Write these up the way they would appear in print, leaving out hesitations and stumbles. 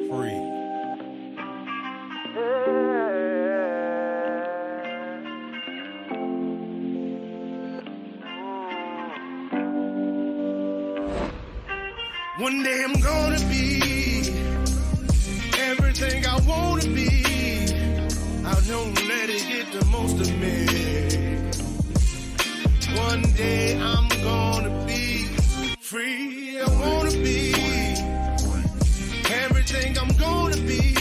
free. One day I'm gonna be everything I wanna be. I don't let it get the most of me. One day I'm gonna be free. I wanna be everything I'm gonna be.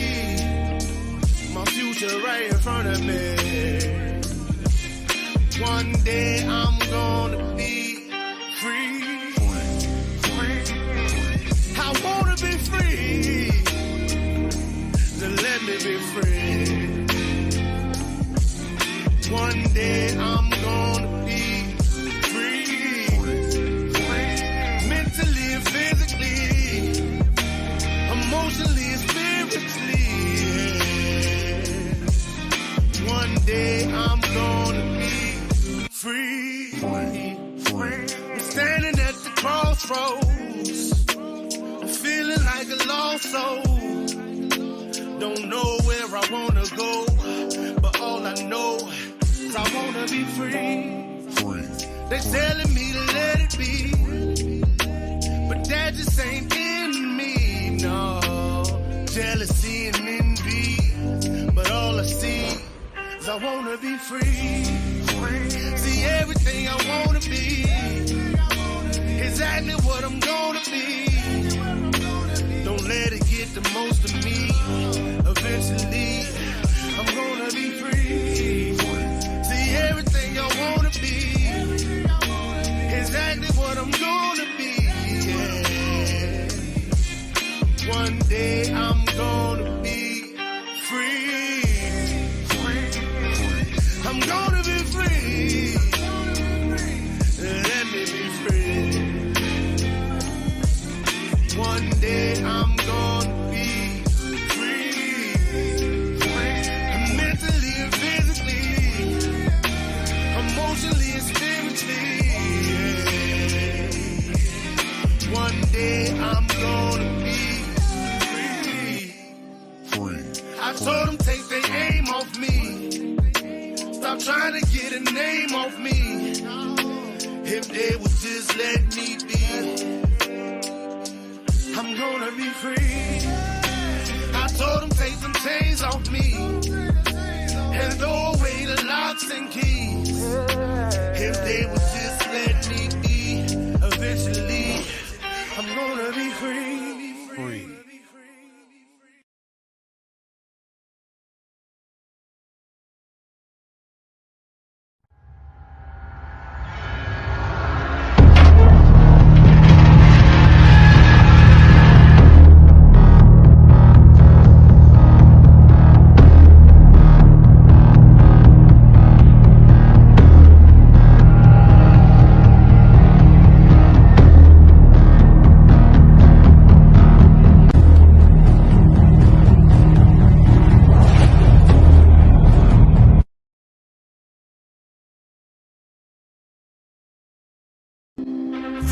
My future right in front of me. One day I'm gonna be free. I wanna be free. Then let me be free. One day I'm gonna be free. Mentally and physically, emotionally and spiritually. One day I'm gonna be free. I'm standing at the crossroads. I'm feeling like a lost soul. Don't know where I wanna go, but all I know is I wanna be free. They're telling me to let it be, but that just ain't in me, no. Jealousy and envy, but all I see is I wanna be free. See everything I wanna be, exactly what I'm gonna be. Don't let it get the most of me. Eventually, I'm gonna be free. See everything I wanna be, exactly what I'm gonna be. Yeah. One day I'm gonna be free. I'm gonna be free. Let me be free. One day I'm gonna be free. Mentally and physically, emotionally and spiritually. Yeah. One day I'm gonna be free. I told them take their aim off me. Stop trying to get a name off me. If they would just let me be, I'm gonna be free. I told them take some chains off me and throw away the locks and keys. If they would just let me be, eventually I'm gonna be free.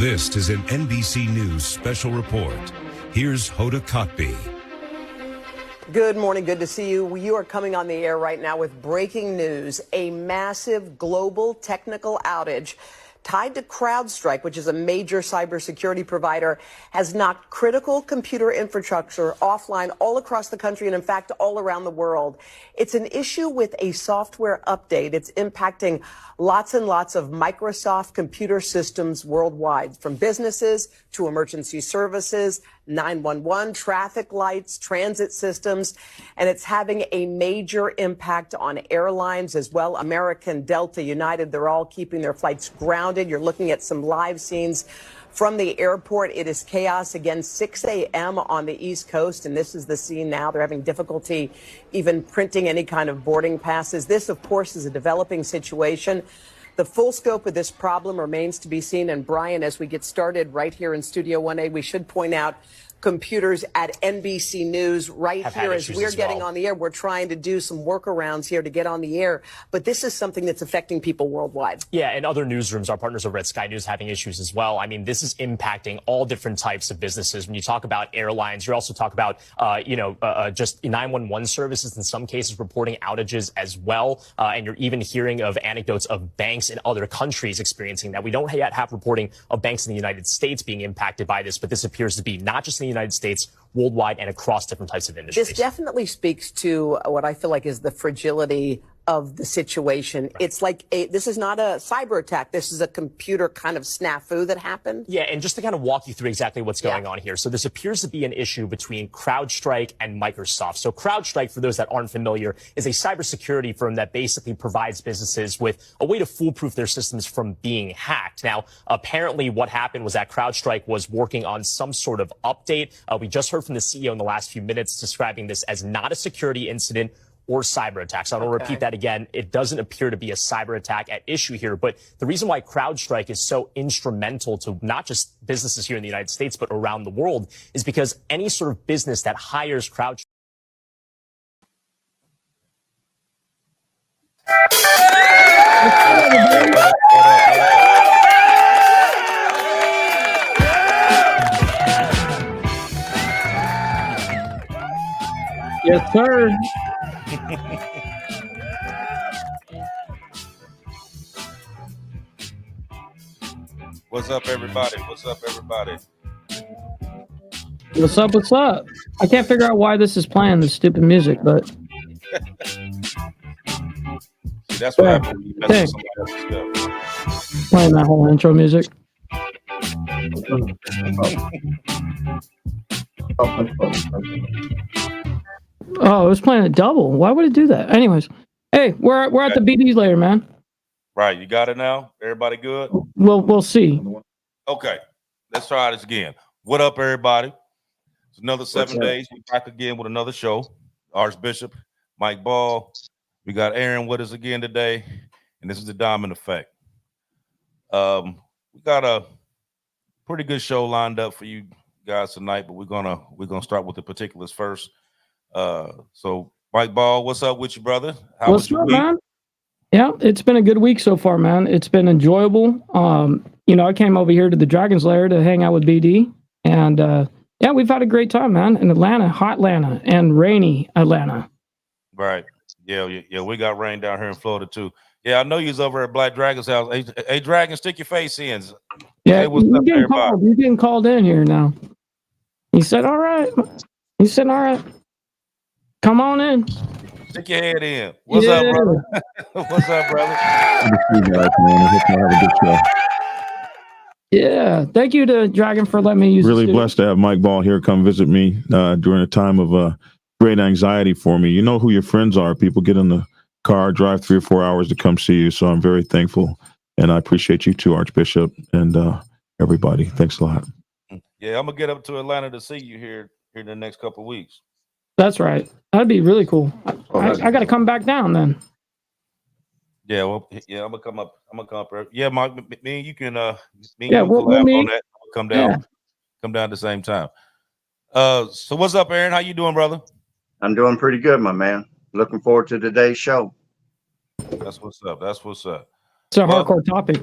This is an NBC News special report. Here's Hoda Kotb. Good morning. Good to see you. You are coming on the air right now with breaking news. A massive global technical outage tied to CrowdStrike, which is a major cybersecurity provider, has knocked critical computer infrastructure offline all across the country and, in fact, all around the world. It's an issue with a software update. It's impacting lots and lots of Microsoft computer systems worldwide, from businesses to emergency services, 911, traffic lights, transit systems, and it's having a major impact on airlines as well. American, Delta, United, they're all keeping their flights grounded. You're looking at some live scenes from the airport. It is chaos again, 6 a.m. on the East Coast, and this is the scene now. They're having difficulty even printing any kind of boarding passes. This, of course, is a developing situation. The full scope of this problem remains to be seen. And Brian, as we get started right here in Studio 1A, we should point out computers at NBC News right here as we're getting on the air. We're trying to do some workarounds here to get on the air, but this is something that's affecting people worldwide. Yeah, and other newsrooms, our partners over at Sky News, having issues as well. I mean, this is impacting all different types of businesses. When you talk about airlines, you also talk about, just 911 services, in some cases reporting outages as well. And you're even hearing of anecdotes of banks in other countries experiencing that. We don't yet have reporting of banks in the United States being impacted by this, but this appears to be not just in the United States, worldwide, and across different types of industries. This definitely speaks to what I feel like is the fragility of the situation. Right. It's like this is not a cyber attack. This is a computer kind of snafu that happened. Yeah, and just to kind of walk you through exactly what's going on here. So this appears to be an issue between CrowdStrike and Microsoft. So CrowdStrike, for those that aren't familiar, is a cybersecurity firm that basically provides businesses with a way to foolproof their systems from being hacked. Now, apparently what happened was that CrowdStrike was working on some sort of update. We just heard from the CEO in the last few minutes describing this as not a security incident or cyber attacks. So I don't repeat that again. It doesn't appear to be a cyber attack at issue here. But the reason why CrowdStrike is so instrumental to not just businesses here in the United States, but around the world, is because any sort of business that hires CrowdStrike. Yes, sir. What's up, everybody? What's up, everybody? What's up? What's up? I can't figure out why this is playing this stupid music, but See, that's what happens when you mess with somebody else's stuff. playing that whole intro music. Oh, it was playing a double. Why would it do that? Anyways, hey, we're at the BDs later, man. Right, you got it now? Everybody good? We'll see. Okay, let's try this again. What up, everybody? It's another 7 days. We're back again with another show. Archbishop Mike Ball. We got Aaron with us again today, and this is the Diamond Effect. We got a pretty good show lined up for you guys tonight, but we're gonna start with the particulars first. So Mike Ball, what's up with you, brother? How was your week, man? Yeah, it's been a good week so far, man. It's been enjoyable. I came over here to the Dragon's Lair to hang out with BD, and yeah, we've had a great time, man. In Atlanta, hot Atlanta, and rainy Atlanta. Right. Yeah. We got rain down here in Florida too. Yeah, I know you was over at Black Dragon's house. Hey, Dragon, stick your face in. Yeah, you're getting called in here now. He said, all right. Come on in. Stick your head in. What's up, brother? What's up, brother? Good to see you guys, man. I hope you have a good show. Yeah, thank you to Dragon for letting me use. Really blessed to have Mike Ball here come visit me during a time of great anxiety for me. You know who your friends are. People get in the car, drive 3 or 4 hours to come see you. So I'm very thankful, and I appreciate you too, Archbishop, and everybody. Thanks a lot. Yeah, I'm gonna get up to Atlanta to see you here in the next couple of weeks. That's right. That'd be really cool. I got to come back down then. Yeah, I'm gonna come up. Yeah, Mike, me and you can. We'll meet. On that. Come down. Yeah. Come down at the same time. So what's up, Aaron? How you doing, brother? I'm doing pretty good, my man. Looking forward to today's show. That's what's up. It's a hardcore topic.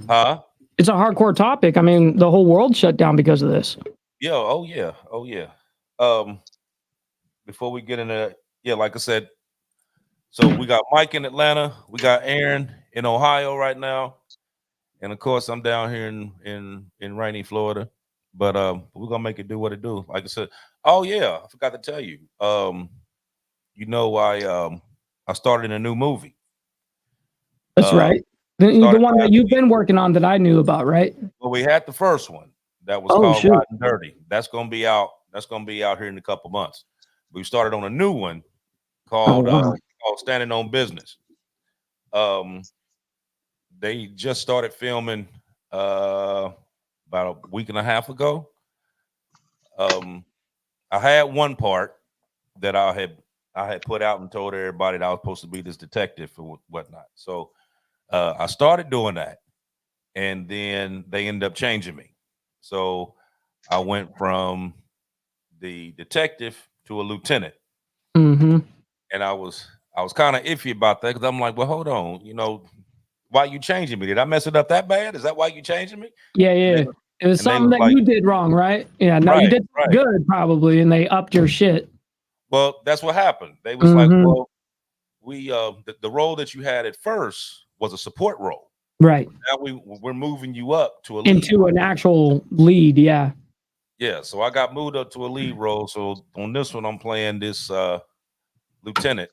Huh? It's a hardcore topic. I mean, the whole world shut down because of this. Yeah. Oh yeah. Before we get into like I said, so we got Mike in Atlanta, we got Aaron in Ohio right now, and of course I'm down here in rainy Florida. But we're gonna make it do what it do. Like I said, oh yeah, I forgot to tell you. I started a new movie. That's right. The one that you've been working on that I knew about, right? Well, we had the first one that was called Rotten Dirty. That's gonna be out here in a couple months. We started on a new one called Standing on Business. They just started filming about a week and a half ago. I had one part that I had put out and told everybody that I was supposed to be this detective or whatnot. So I started doing that, and then they ended up changing me. So I went from the detective to a lieutenant, Mm-hmm. and I was kind of iffy about that because I'm like, well, hold on, why you changing me? Did I mess it up that bad? Is that why you changing me? Yeah, And yeah. they, It was and they something was that like, you did wrong, right? Yeah, no, you right, did right. good probably, and they upped your shit. Well, that's what happened. They was like, Mm-hmm. well, we the role that you had at first was a support role. Right. Now we're moving you up to a lead Into role. an actual lead, yeah. Yeah, so I got moved up to a lead role. So on this one, I'm playing this lieutenant.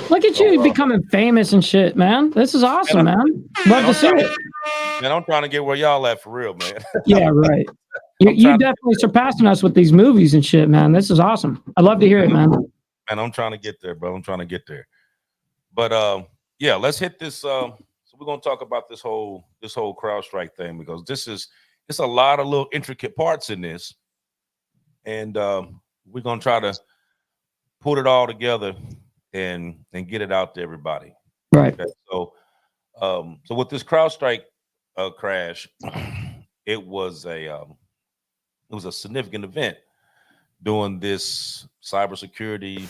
Look at So, you becoming famous and shit, man. This is awesome, man. Love to see it. Man, I'm trying to get where y'all at for real, man. Yeah, right. You definitely surpassing us with these movies and shit, man. This is awesome. I love to hear it, man. Man, I'm trying to get there, bro. I'm trying to get there. But yeah, let's hit this. So we're gonna talk about this whole CrowdStrike thing because it's a lot of little intricate parts in this, and we're gonna try to put it all together and get it out to everybody. Right. Okay, so with this CrowdStrike crash, it was a significant event doing this cybersecurity.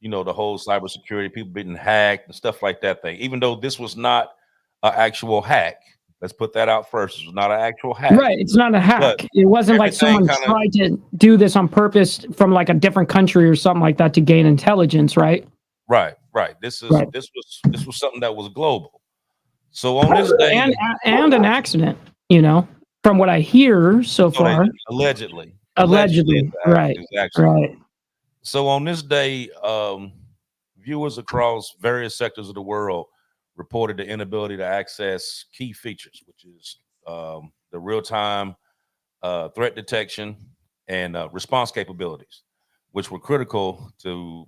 The whole cybersecurity, people being hacked and stuff like that thing. Even though this was not an actual hack, let's put that out first. It was not an actual hack. Right. It's not a hack. But It wasn't like someone tried to do this on purpose from like a different country or something like that to gain intelligence, right? Right. This was something that was global. So on this day, and an accident, from what I hear so far. Allegedly, right. Right. So on this day, viewers across various sectors of the world reported the inability to access key features, which is the real-time threat detection and response capabilities, which were critical to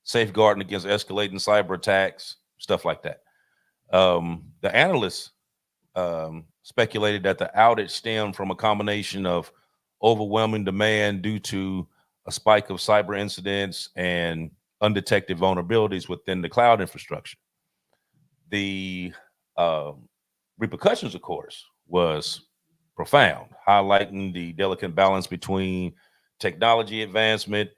safeguarding against escalating cyber attacks, stuff like that. The analysts speculated that the outage stemmed from a combination of overwhelming demand due to a spike of cyber incidents and undetected vulnerabilities within the cloud infrastructure. The repercussions, of course, was profound, highlighting the delicate balance between technology advancement,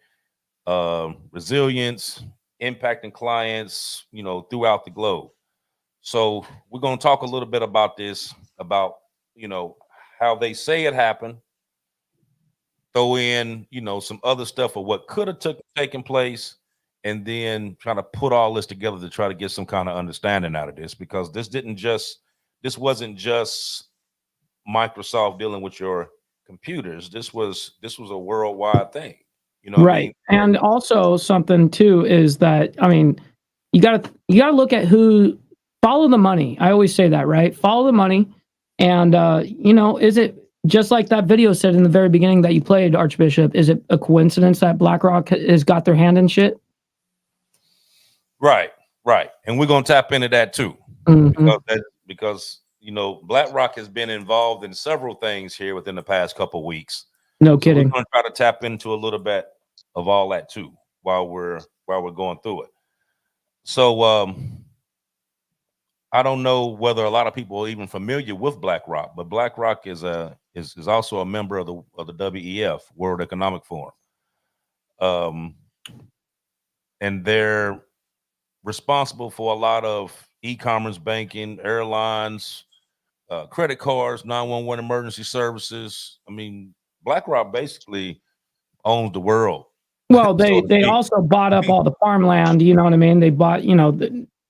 resilience, impacting clients, throughout the globe. So we're going to talk a little bit about this, about, how they say it happened, throw in, some other stuff of what could have taken place, and then trying to put all this together to try to get some kind of understanding out of this, because this wasn't just Microsoft dealing with your computers. This was a worldwide thing. Right. And also something too is that, you gotta look at who, follow the money. I always say that, right? Follow the money. And is it just like that video said in the very beginning that you played, Archbishop, is it a coincidence that BlackRock has got their hand in shit? Right. And we're gonna tap into that too. Mm-hmm. Because BlackRock has been involved in several things here within the past couple of weeks. No kidding. We're gonna try to tap into a little bit of all that too while we're going through it. So I don't know whether a lot of people are even familiar with BlackRock, but BlackRock is also a member of the WEF, World Economic Forum. And they're responsible for a lot of e-commerce, banking, airlines, credit cards, 911 emergency services. BlackRock basically owns the world. Well, they also bought up all the farmland. You know what I mean? They bought,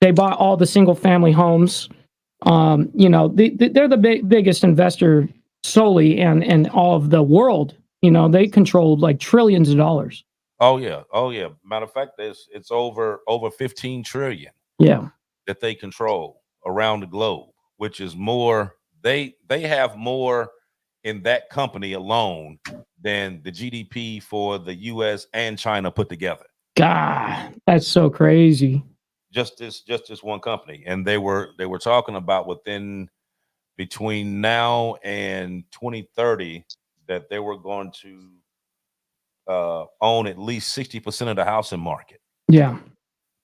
they bought all the single family homes. They're the biggest investor solely in all of the world. They controlled like trillions of dollars. Oh yeah. Matter of fact, it's over 15 trillion. Yeah. That they control around the globe, which is more. They have more in that company alone than the GDP for the U.S. and China put together. God, that's so crazy. Just this one company, and they were talking about between now and 2030 that they were going to own at least 60% of the housing market. Yeah.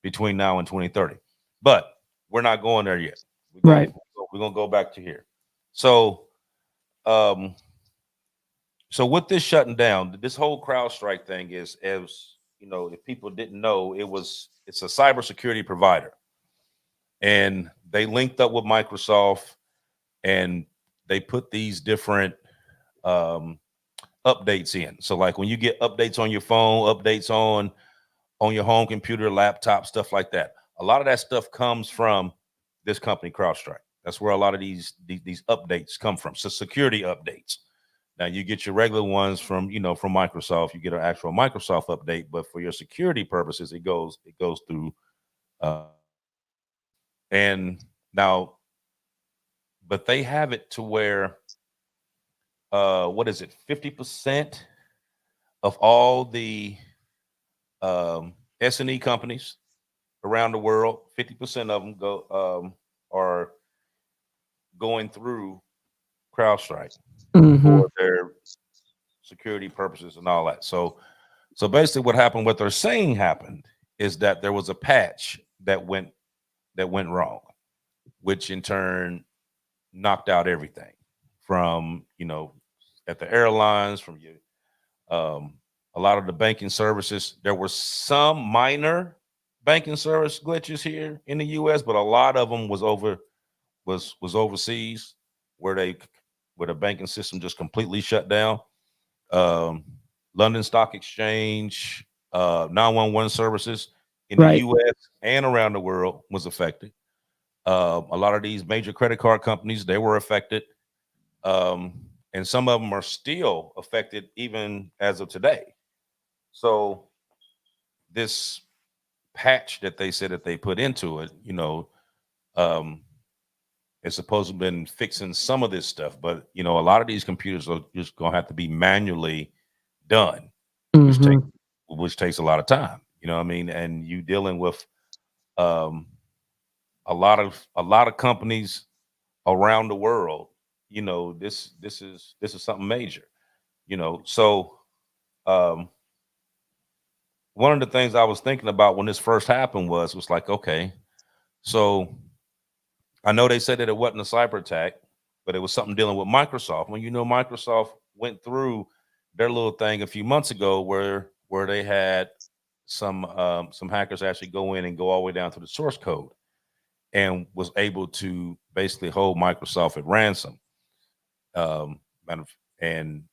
Between now and 2030. But we're not going there yet. Right. We're gonna go back to here. So, so with this shutting down, this whole CrowdStrike thing is, as you know, if people didn't know, it's a cybersecurity provider, and they linked up with Microsoft, and they put these different updates in. So, like when you get updates on your phone, updates on your home computer, laptop, stuff like that. A lot of that stuff comes from this company, CrowdStrike. That's where a lot of these updates come from. So security updates. Now you get your regular ones from Microsoft. You get an actual Microsoft update, but for your security purposes, it goes through. And now, but they have it to where, what is it? 50% of all the S&E companies around the world, 50% of them are going through CrowdStrike for their security purposes and all that. So basically what happened, what they're saying happened, is that there was a patch that went wrong, which in turn knocked out everything from, at the airlines, from you, a lot of the banking services. There were some minor banking service glitches here in the US, but a lot of them was overseas, where the banking system just completely shut down. London Stock Exchange, 911 services in the US and around the world was affected. A lot of these major credit card companies, they were affected. And some of them are still affected even as of today. So this patch that they said that they put into it, it's supposed to have been fixing some of this stuff, but a lot of these computers are just gonna have to be manually done, which takes a lot of time. You know what I mean? And you dealing with a lot of companies around the world. This is something major. So one of the things I was thinking about when this first happened was like, okay, so I know they said that it wasn't a cyber attack, but it was something dealing with Microsoft. When Microsoft went through their little thing a few months ago, where they had some hackers actually go in and go all the way down to the source code, and was able to basically hold Microsoft at ransom, and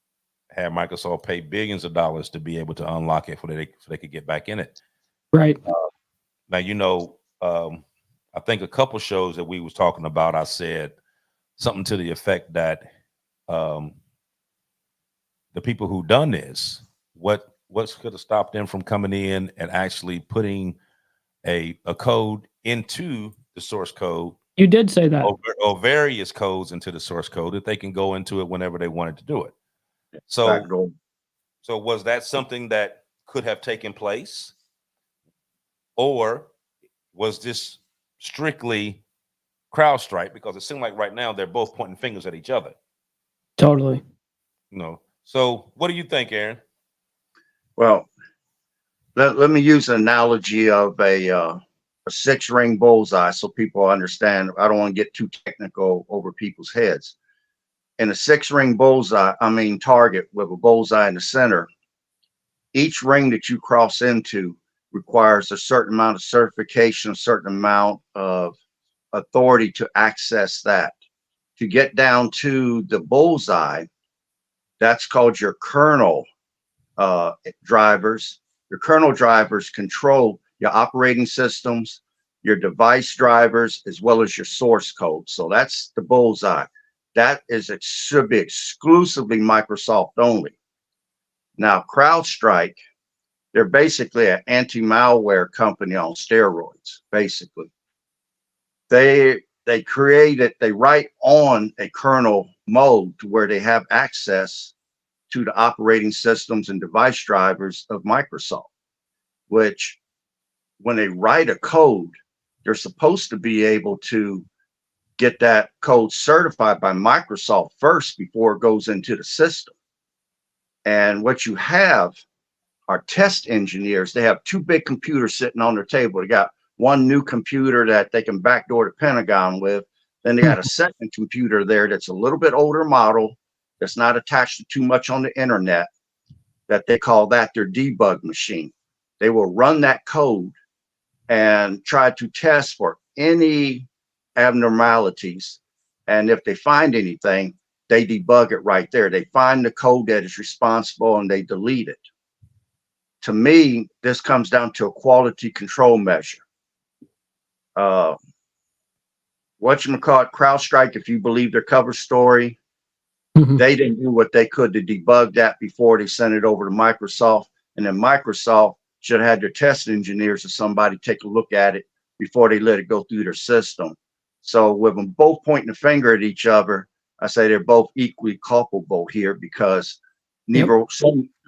had Microsoft pay billions of dollars to be able to unlock it so they could get back in it. Right. Now, I think a couple shows that we was talking about, I said something to the effect that the people who done this, what could have stopped them from coming in and actually putting a code into the source code? You did say that. Or various codes into the source code that they can go into it whenever they wanted to do it. So was that something that could have taken place, or was this strictly CrowdStrike? Because it seemed like right now they're both pointing fingers at each other. Totally. So what do you think, Aaron? Well, let me use an analogy of a 6-ring bullseye so people understand. I don't want to get too technical over people's heads. In a 6-ring bullseye, target with a bullseye in the center, each ring that you cross into requires a certain amount of certification, a certain amount of authority to access that. To get down to the bullseye, that's called your kernel drivers. Your kernel drivers control your operating systems, your device drivers, as well as your source code. So that's the bullseye. That should be exclusively Microsoft only. Now, CrowdStrike, they're basically an anti-malware company on steroids, basically. They write on a kernel mode to where they have access to the operating systems and device drivers of Microsoft, which when they write a code, they're supposed to be able to get that code certified by Microsoft first before it goes into the system. And what you have are test engineers. They have 2 big computers sitting on their table. They got one new computer that they can backdoor the Pentagon with. Then they got a second computer there that's a little bit older model, that's not attached to too much on the internet, that they call that their debug machine. They will run that code and try to test for any abnormalities. And if they find anything, they debug it right there. They find the code that is responsible and they delete it. To me, this comes down to a quality control measure. CrowdStrike, if you believe their cover story, they didn't do what they could to debug that before they sent it over to Microsoft. And then Microsoft should have had their test engineers or somebody take a look at it before they let it go through their system. So with them both pointing the finger at each other, I say they're both equally culpable here, because neither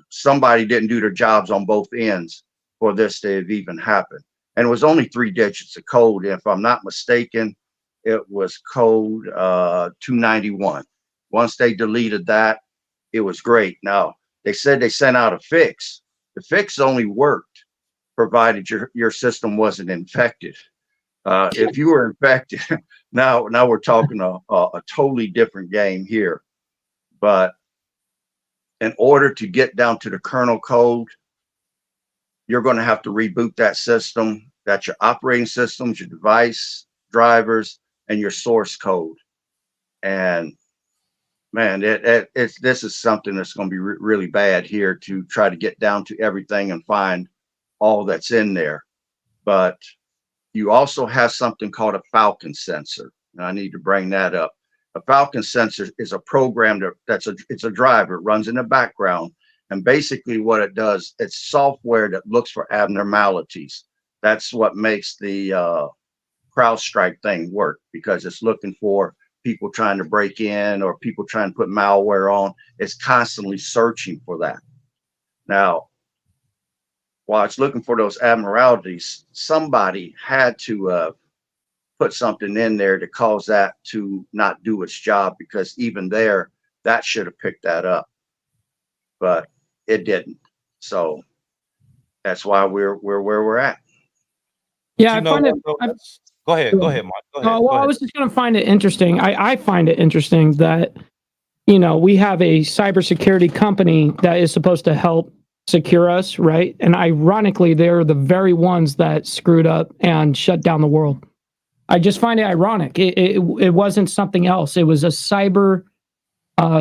somebody didn't do their jobs on both ends for this to have even happened. And it was only 3 digits of code. If I'm not mistaken, it was code 291. Once they deleted that, it was great. Now, they said they sent out a fix. The fix only worked provided your system wasn't infected. If you were infected, now we're talking a totally different game here. But in order to get down to the kernel code, you're going to have to reboot that system. That's your operating systems, your device drivers, and your source code. And man, this is something that's going to be really bad here, to try to get down to everything and find all that's in there. But you also have something called a Falcon sensor. And I need to bring that up. A Falcon sensor is a program it's a driver, it runs in the background. And basically what it does, it's software that looks for abnormalities. That's what makes the CrowdStrike thing work, because it's looking for people trying to break in or people trying to put malware on. It's constantly searching for that. Now, while it's looking for those abnormalities, somebody had to put something in there to cause that to not do its job, because even there, that should have picked that up, but it didn't. So that's why we're where we're at. Yeah, I find it. Go ahead, Mike. Go ahead. Well, I was just going to find it interesting. I find it interesting that, we have a cybersecurity company that is supposed to help secure us, right? And ironically, they're the very ones that screwed up and shut down the world. I just find it ironic. It wasn't something else. It was a cyber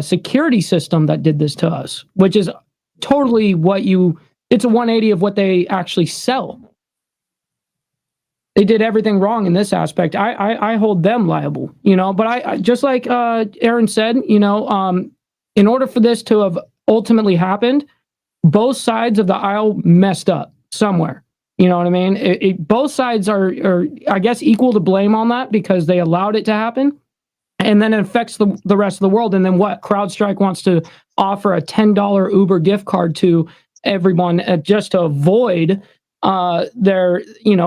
security system that did this to us, which is totally it's a 180 of what they actually sell. They did everything wrong in this aspect. I hold them liable, but I just like Aaron said, in order for this to have ultimately happened, both sides of the aisle messed up somewhere. You know what I mean? Both sides are, I guess, equal to blame on that, because they allowed it to happen. And then it affects the rest of the world. And then what? CrowdStrike wants to offer a $10 Uber gift card to everyone just to avoid their,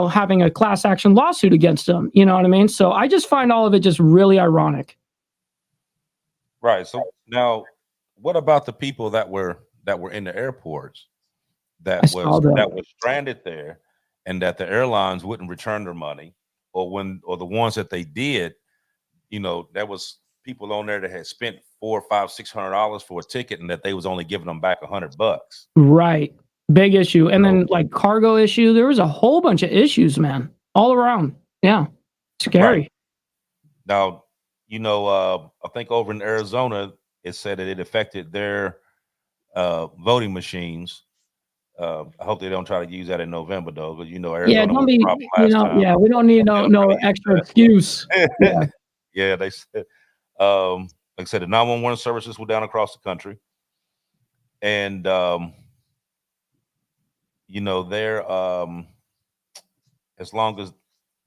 having a class action lawsuit against them. You know what I mean? So I just find all of it just really ironic. Right. So now, what about the people that were in the airports that was stranded there, and that the airlines wouldn't return their money, or the ones that they did, there was people on there that had spent $400, $500, $600 for a ticket, and that they was only giving them back $100. Right. Big issue. And then like cargo issue, there was a whole bunch of issues, man, all around. Yeah. Scary. Right. Now, I think over in Arizona, it said that it affected their voting machines. I hope they don't try to use that in November, though, because Arizona don't be, time. we don't need no extra excuse. Yeah. Yeah, they said, like I said, the 911 services were down across the country, and they're as long as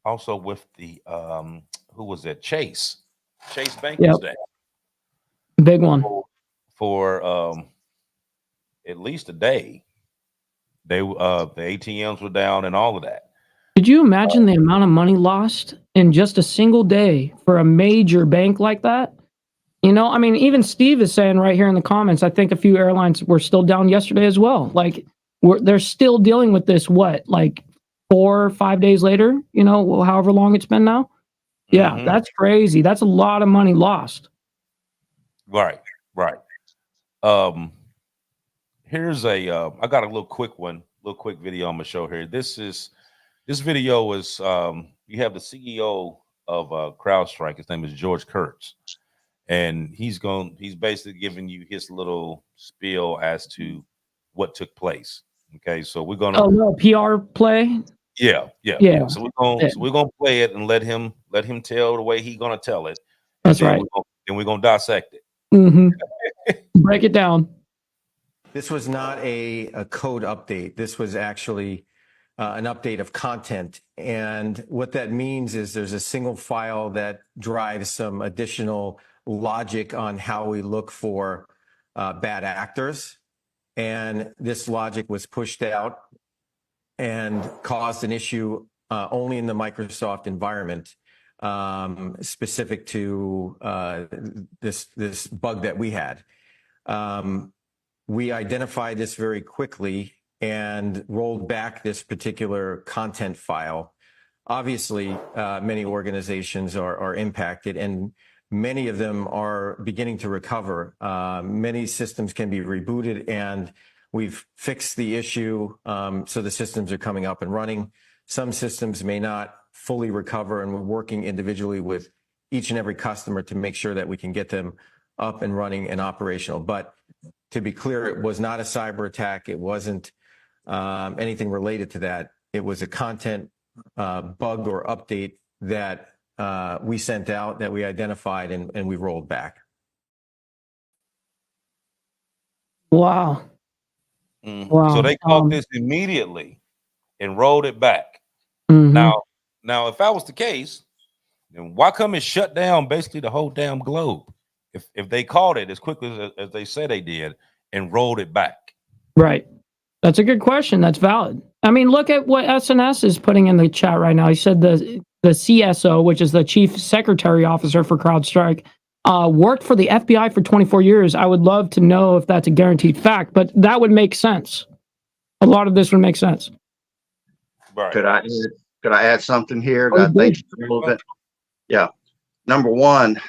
also with the who was that? Chase Bank was down. Big one for at least a day. The ATMs were down and all of that. Could you imagine the amount of money lost in just a single day for a major bank like that? Even Steve is saying right here in the comments, I think a few airlines were still down yesterday as well. Like they're still dealing with this, 4 or 5 days later, however long it's been now. Yeah, that's crazy. That's a lot of money lost. Right. Here's I got a little quick video I'm gonna show here. This video is you have the CEO of CrowdStrike. His name is George Kurtz, and he's basically giving you his little spiel as to what took place. Okay, so we're gonna no PR play. Yeah. So we're gonna play it and let him tell the way he's gonna tell it. That's right. Then we're gonna dissect it. Break it down. This was not a code update. This was actually an update of content. And what that means is there's a single file that drives some additional logic on how we look for bad actors. And this logic was pushed out and caused an issue only in the Microsoft environment, specific to this bug that we had. We identified this very quickly and rolled back this particular content file. Obviously, many organizations are impacted, and many of them are beginning to recover. Many systems can be rebooted, and we've fixed the issue, so the systems are coming up and running. Some systems may not fully recover, and we're working individually with each and every customer to make sure that we can get them up and running and operational. But to be clear, it was not a cyber attack. It wasn't anything related to that. It was a content bug or update that we sent out, that we identified, and we rolled back. Wow. Wow. So they caught this immediately and rolled it back. Now, if that was the case, then why come it shut down basically the whole damn globe? If they caught it as quickly as they said they did and rolled it back. Right. That's a good question. That's valid. I mean, look at what SNS is putting in the chat right now. He said the CSO, which is the Chief Secretary Officer for CrowdStrike, worked for the FBI for 24 years. I would love to know if that's a guaranteed fact, but that would make sense. A lot of this would make sense. Right. Could I add something here that I think is relevant? Yeah. Number one,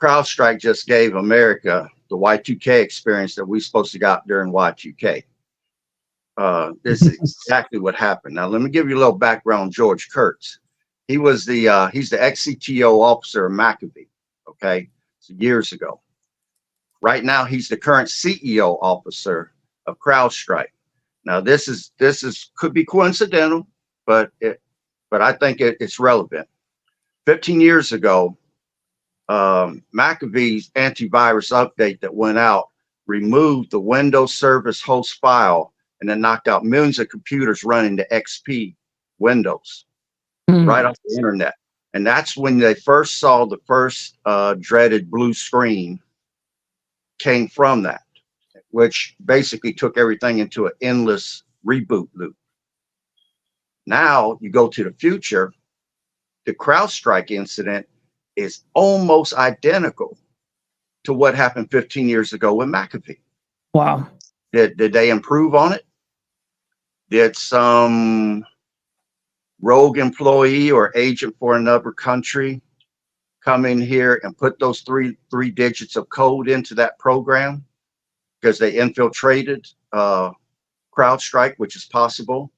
CrowdStrike just gave America the Y2K experience that we supposed to got during Y2K. This is exactly what happened. Now, let me give you a little background on George Kurtz. He's the ex-CTO officer of McAfee, okay, so years ago. Right now, he's the current CEO officer of CrowdStrike. Now, this could be coincidental, but I think it's relevant. 15 years ago, McAfee's antivirus update that went out removed the Windows Service host file and then knocked out millions of computers running the XP Windows right off the internet. And that's when they first saw the first dreaded blue screen came from that, which basically took everything into an endless reboot loop. Now you go to the future, the CrowdStrike incident is almost identical to what happened 15 years ago with McAfee. Wow. Did they improve on it? Did some rogue employee or agent for another country come in here and put those three digits of code into that program because they infiltrated CrowdStrike, which is possible,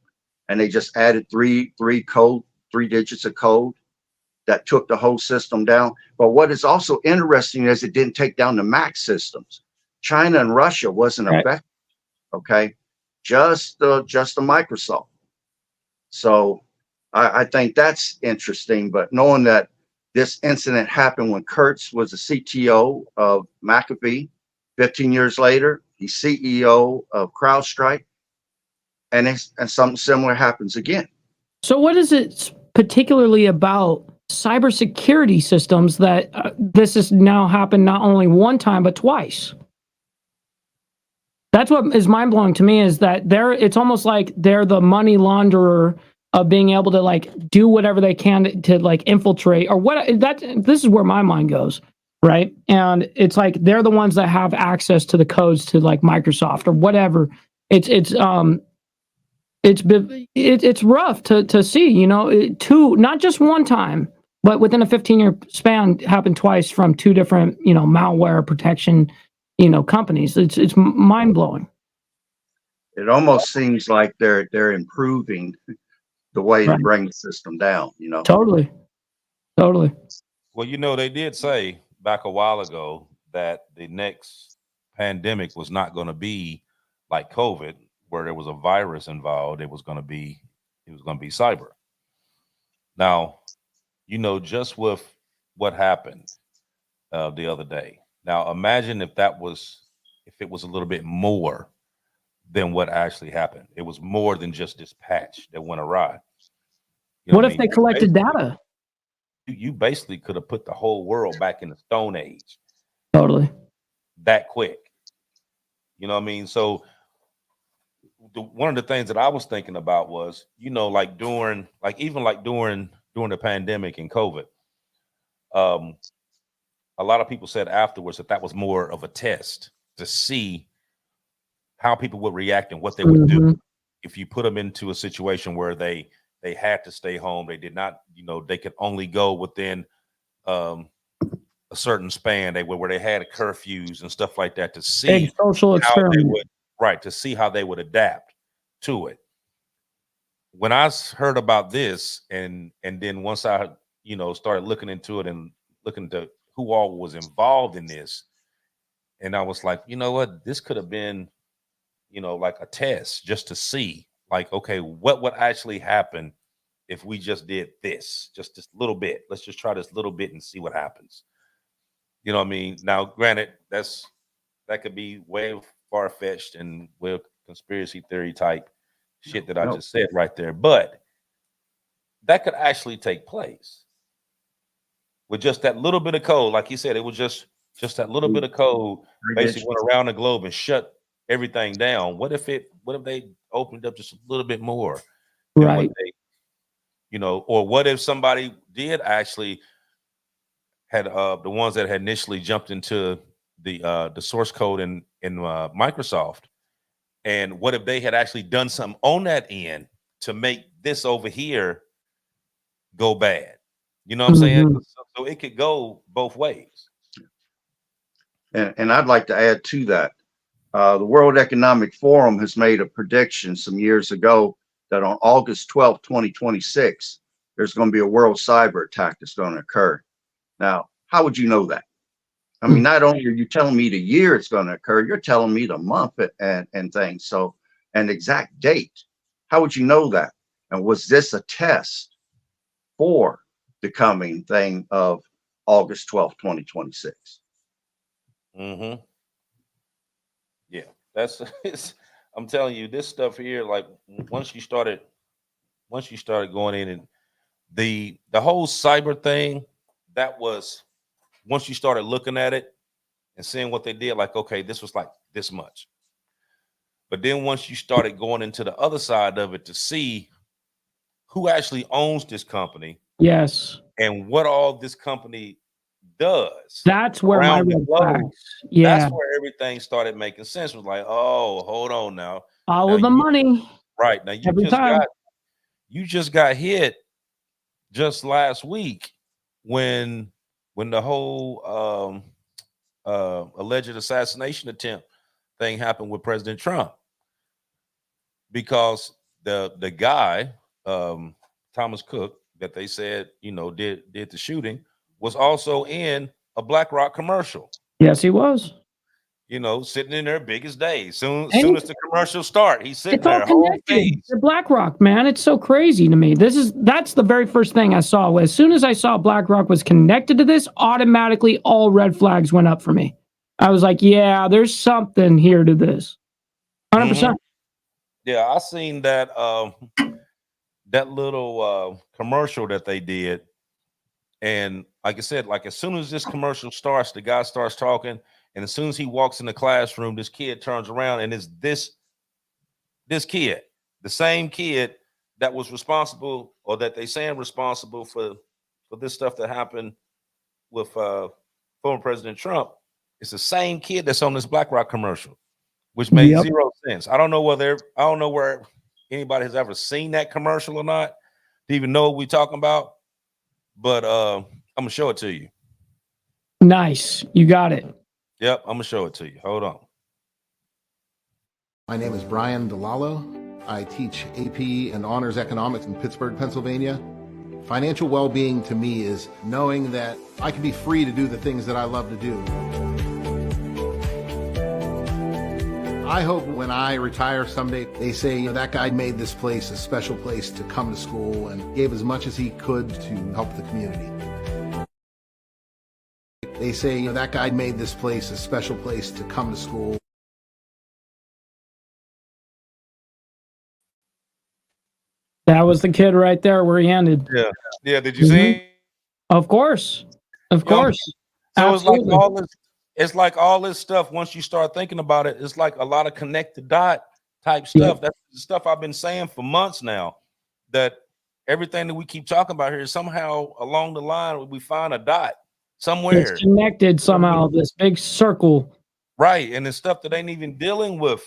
and they just added three digits of code that took the whole system down? But what is also interesting is it didn't take down the Mac systems. China and Russia wasn't affected. Okay, just the Microsoft. So I think that's interesting. But knowing that this incident happened when Kurtz was the CTO of McAfee, 15 years later, he's CEO of CrowdStrike, and something similar happens again. So what is it particularly about cybersecurity systems that this has now happened not only one time, but twice? That's what is mind-blowing to me, is that it's almost like they're the money launderer of being able to like do whatever they can to like infiltrate or what. This is where my mind goes, right? And it's like they're the ones that have access to the codes to like Microsoft or whatever. It's it's rough to see, you know, not just one time, but within a 15-year span, happened twice from two different, you know, malware protection, you know, companies. It's mind blowing. It almost seems like they're improving the way to Right. bring the system down, you know. Totally. Well, you know, they did say back a while ago that the next pandemic was not going to be like COVID, where there was a virus involved. It was going to be cyber. Now, you know, just with what happened the other day. Now, imagine if it was a little bit more than what actually happened. It was more than just this patch that went awry. You know What I if mean? they collected data? You basically could have put the whole world back in the Stone Age Totally. that quick. You know what I mean? So one of the things that I was thinking about was, you know, like during the pandemic and COVID, a lot of people said afterwards that was more of a test to see how people would react and what they would do if you put them into a situation where they had to stay home. They did not, you know, they could only go within a certain span. Where they had curfews and stuff like that to see Big social experiment. to see how they would adapt to it. When I heard about this, and then once I, you know, started looking into it and looking to who all was involved in this, and I was like, you know what, this could have been, you know, like a test just to see, like, okay, what would actually happen if we just did this little bit. Let's just try this little bit and see what happens. You know what I mean? Now, granted, that could be way far-fetched and way conspiracy theory type shit that I just said right there, but that could actually take place with just that little bit of code. Like you said, it was just that little bit of code basically went around the globe and shut everything down. What if they opened up just a little bit more than what they, you know, or what if somebody did actually had the ones that had initially jumped into the source code in Microsoft, and what if they had actually done something on that end to make this over here go bad? You know what I'm saying? So it could go both ways. And I'd like to add to that. The World Economic Forum has made a prediction some years ago that on August 12th, 2026, there's going to be a world cyber attack that's going to occur. Now, how would you know that? I mean, not only are you telling me the year it's going to occur, you're telling me the month and things. So, an exact date. How would you know that? And was this a test for the coming thing of August 12th, 2026? Yeah, I'm telling you, this stuff here, like once you started going in, and the whole cyber thing, that was once you started looking at it and seeing what they did, like, okay, this was like this much. But then once you started going into the other side of it to see who actually owns this company, yes, and what all this company does, that's where my red flags. Yeah, that's where everything started making sense. It was like, oh, hold on now. Follow the money. Right now, you just got hit just last week when the whole alleged assassination attempt thing happened with President Trump, because the guy Thomas Cook that they said, you know, did the shooting was also in a BlackRock commercial. Yes, he was. You know, sitting in there big as day. Soon as the commercial start, he's sitting it's all there whole face. connected. The BlackRock, man, it's so crazy to me. That's the very first thing I saw. As soon as I saw BlackRock was connected to this, automatically all red flags went up for me. I was like, yeah, there's something here to this. 100%. Yeah, I seen that that little commercial that they did, and like I said, like as soon as this commercial starts, the guy starts talking, and as soon as he walks in the classroom, this kid turns around, and it's this kid, the same kid that was responsible, or that they saying responsible for this stuff that happened with former President Trump. It's the same kid that's on this BlackRock commercial, which made zero sense. I don't know where anybody has ever seen that commercial or not to even know what we're talking about. But I'm gonna show it to you. Nice. You got it. Yep, I'm gonna show it to you. Hold on. My name is Brian DeLallo. I teach AP and Honors Economics in Pittsburgh, Pennsylvania. Financial well-being to me is knowing that I can be free to do the things that I love to do. I hope when I retire someday, they say, that guy made this place a special place to come to school and gave as much as he could to help the community. They say, that guy made this place a special place to come to school. That was the kid right there where he ended. Yeah. Yeah. Did you see? Of course. Of course. So Absolutely. it's like all this stuff. Once you start thinking about it, it's like a lot of connected dot type stuff. That's the stuff I've been saying for months now, that everything that we keep talking about here is somehow along the line, we find a dot somewhere. It's connected somehow, this big circle. Right. And it's stuff that ain't even dealing with,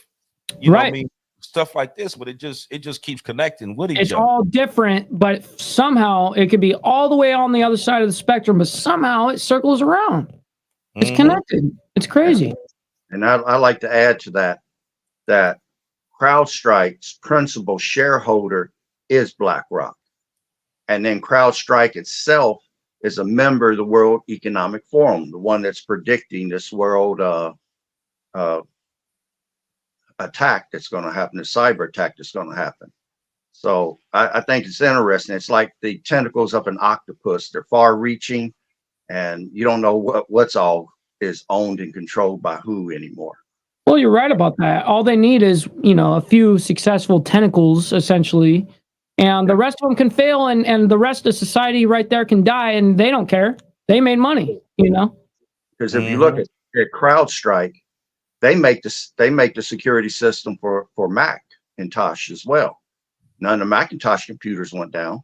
you know what I mean? Stuff like this, but it just keeps connecting with each other. It's all different, but somehow it could be all the way on the other side of the spectrum, but somehow it circles around. It's connected. It's crazy. And I like to add to that CrowdStrike's principal shareholder is BlackRock. And then CrowdStrike itself is a member of the World Economic Forum, the one that's predicting this world attack that's going to happen, the cyber attack that's going to happen. So I think it's interesting. It's like the tentacles of an octopus. They're far reaching, and you don't know what's all is owned and controlled by who anymore. Well, you're right about that. All they need is, a few successful tentacles, essentially, and the rest of them can fail, and the rest of society right there can die, and they don't care. They made money, Because if you look at CrowdStrike, they make the security system for Macintosh as well. None of the Macintosh computers went down.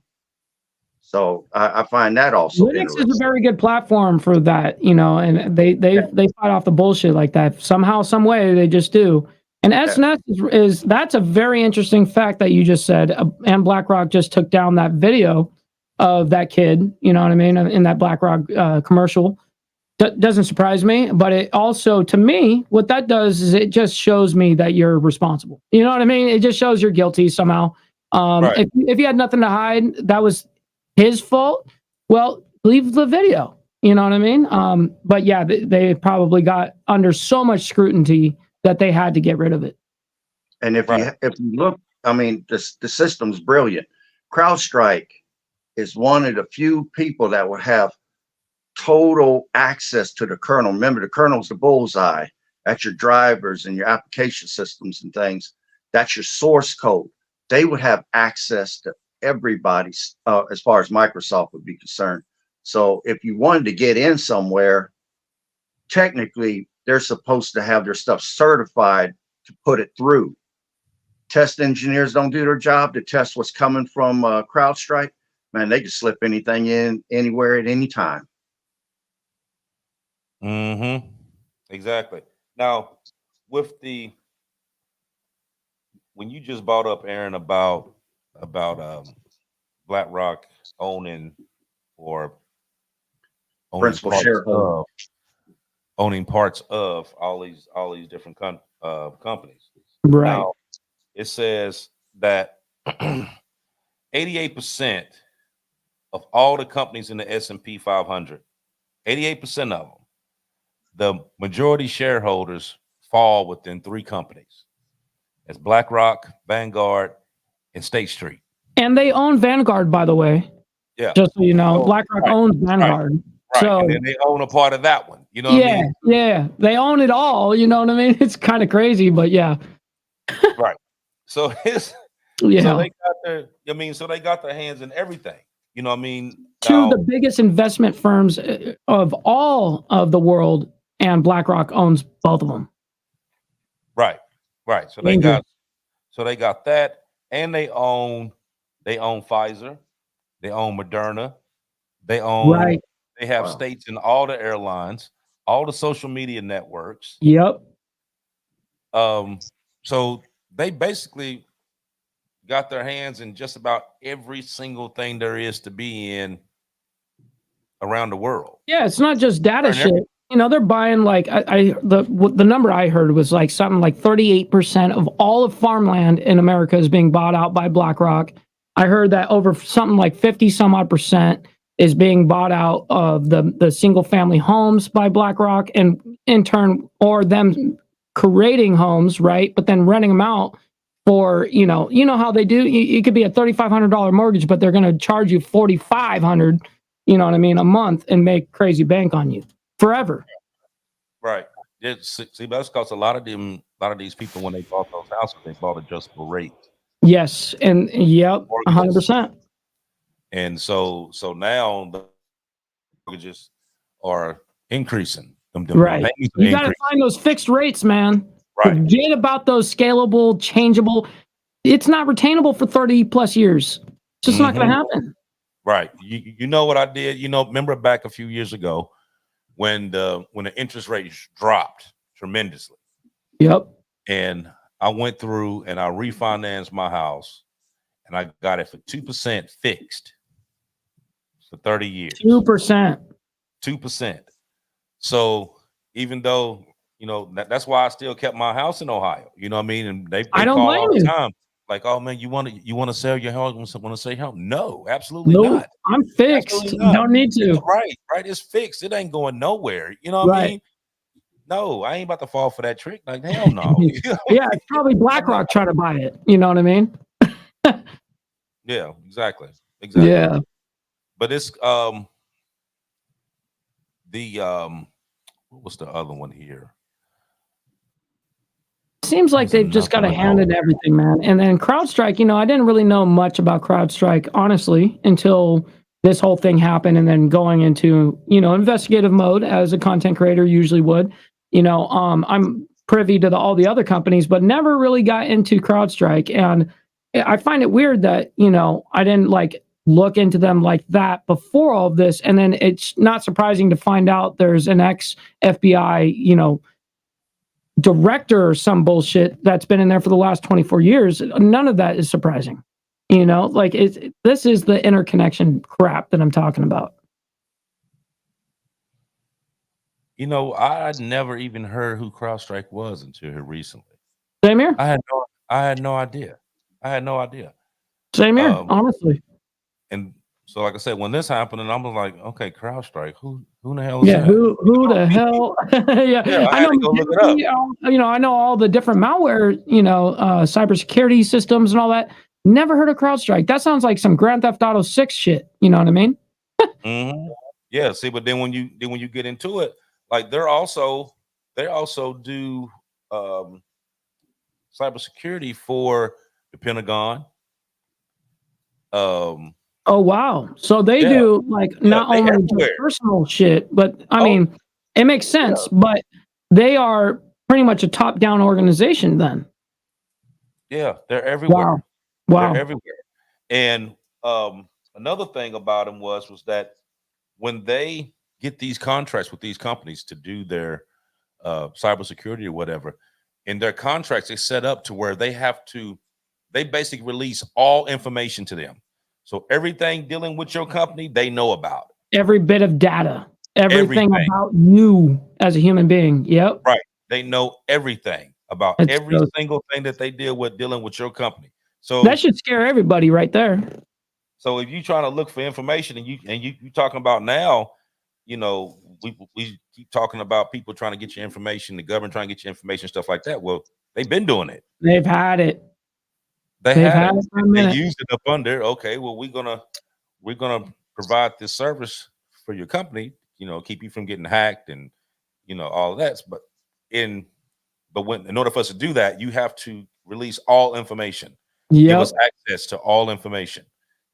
So I find that also Linux is a very good platform for that, and they fight off the bullshit like that. Somehow, some way, they just do. And SNS is that's a very interesting fact that you just said. And BlackRock just took down that video of that kid, you know what I mean, in that BlackRock commercial. Doesn't surprise me, but it also, to me, what that does is it just shows me that you're responsible. You know what I mean? It just shows you're guilty somehow. If you had nothing to hide, that was his fault. Well, leave the video. You know what I mean? But yeah, they probably got under so much scrutiny that they had to get rid of it. And if you look, I mean, the system's brilliant. CrowdStrike is one of the few people that will have total access to the kernel. Remember, the kernel's the bullseye. That's your drivers and your application systems and things. That's your source code. They would have access to everybody's, as far as Microsoft would be concerned. So if you wanted to get in somewhere, technically, they're supposed to have their stuff certified to put it through. Test engineers don't do their job to test what's coming from CrowdStrike. Man, they can slip anything in anywhere at any time. Exactly. Now, with when you just brought up, Aaron, about BlackRock owning principal shareholder, owning parts of all these different companies. Right. Now, it says that 88% of all the companies in the S&P 500, 88% of them, the majority shareholders fall within three companies. It's BlackRock, Vanguard, and State Street. And they own Vanguard, by the way. Yeah. Just so you know, BlackRock owns Vanguard. Right. So, and then they own a part of that one. You know what I mean? Yeah. They own it all. You know what I mean? It's kind of crazy, but yeah. Right. So so they got their hands in everything. You know what I mean? Two of the biggest investment firms of all of the world, and BlackRock owns both of them. Right. So they got that, and they own Pfizer, they own Moderna, they own they have stakes in all the airlines, all the social media networks. Yep. So they basically got their hands in just about every single thing there is to be in around the world. Yeah, it's not just data And shit. You know, they're buying like the number I heard was like something like 38% of all of farmland in America is being bought out by BlackRock. I heard that over something like 50 some odd percent is being bought out of the single family homes by BlackRock, and in turn, or them creating homes, right? But then renting them out for, you know how they do. It could be a $3,500 mortgage, but they're going to charge you $4,500, you know what I mean, a month, and make crazy bank on you forever. Right. See, that's because a lot of these people, when they bought those houses, they bought adjustable rate. Yes, and yep, 100%. And so now the mortgages are increasing. Right. You got to find those fixed rates, man. Right. Forget about those scalable, changeable. It's not retainable for 30 plus years. It's just not going to happen. Right. You know what I did? Remember back a few years ago when the interest rates dropped tremendously. Yep. And I went through and I refinanced my house, and I got it for 2% fixed for 30 years. 2%. 2%. So even though, that's why I still kept my house in Ohio. You know what I mean? And they I don't call blame all the you. time. Like, oh man, you want to sell your house? Want to sell your house? No, absolutely not. I'm fixed. Not. Don't need to. Right. It's fixed. It ain't going nowhere. You know what I mean? No, I ain't about to fall for that trick. Like, hell no. Yeah, it's probably BlackRock trying to buy it. You know what I mean? Yeah, exactly. Yeah. But it's what was the other one here? Seems like they've just got a hand in everything, man. And then CrowdStrike, I didn't really know much about CrowdStrike, honestly, until this whole thing happened, and then going into, investigative mode as a content creator usually would. I'm privy to all the other companies, but never really got into CrowdStrike. And I find it weird that, I didn't look into them like that before all of this. And then it's not surprising to find out there's an ex-FBI, director or some bullshit that's been in there for the last 24 years. None of that is surprising. This is the interconnection crap that I'm talking about. I never even heard who CrowdStrike was until here recently. Same here. I had no idea. Same here, honestly. And so, like I said, when this happened, and I was like, okay, CrowdStrike, who the hell is that? Who the hell? Yeah, I had to go look it up. I know all the different malware, cybersecurity systems and all that. Never heard of CrowdStrike. That sounds like some Grand Theft Auto 6 shit. You know what I mean? Yeah. See, but then when you get into it, like they also do cybersecurity for the Pentagon. Oh wow! So they do not only just personal shit, but I mean, it makes sense. But they are pretty much a top-down organization then. Yeah, they're everywhere. Wow. They're everywhere. And another thing about them was that when they get these contracts with these companies to do their cybersecurity or whatever, in their contracts, they set up to where they basically release all information to them. So everything dealing with your company, they know about. Every bit of data, everything about you as a human being. Yep. Right. They know everything about every single thing that they dealing with your company. So that should scare everybody right there. So if you're trying to look for information and you talking about now, we keep talking about people trying to get your information, the government trying to get your information, stuff like that. Well, they've been doing it. They've had it. They used it up under. Okay, well, we're gonna provide this service for your company, keep you from getting hacked and all of that. But in order for us to do that, you have to release all information. Give us access to all information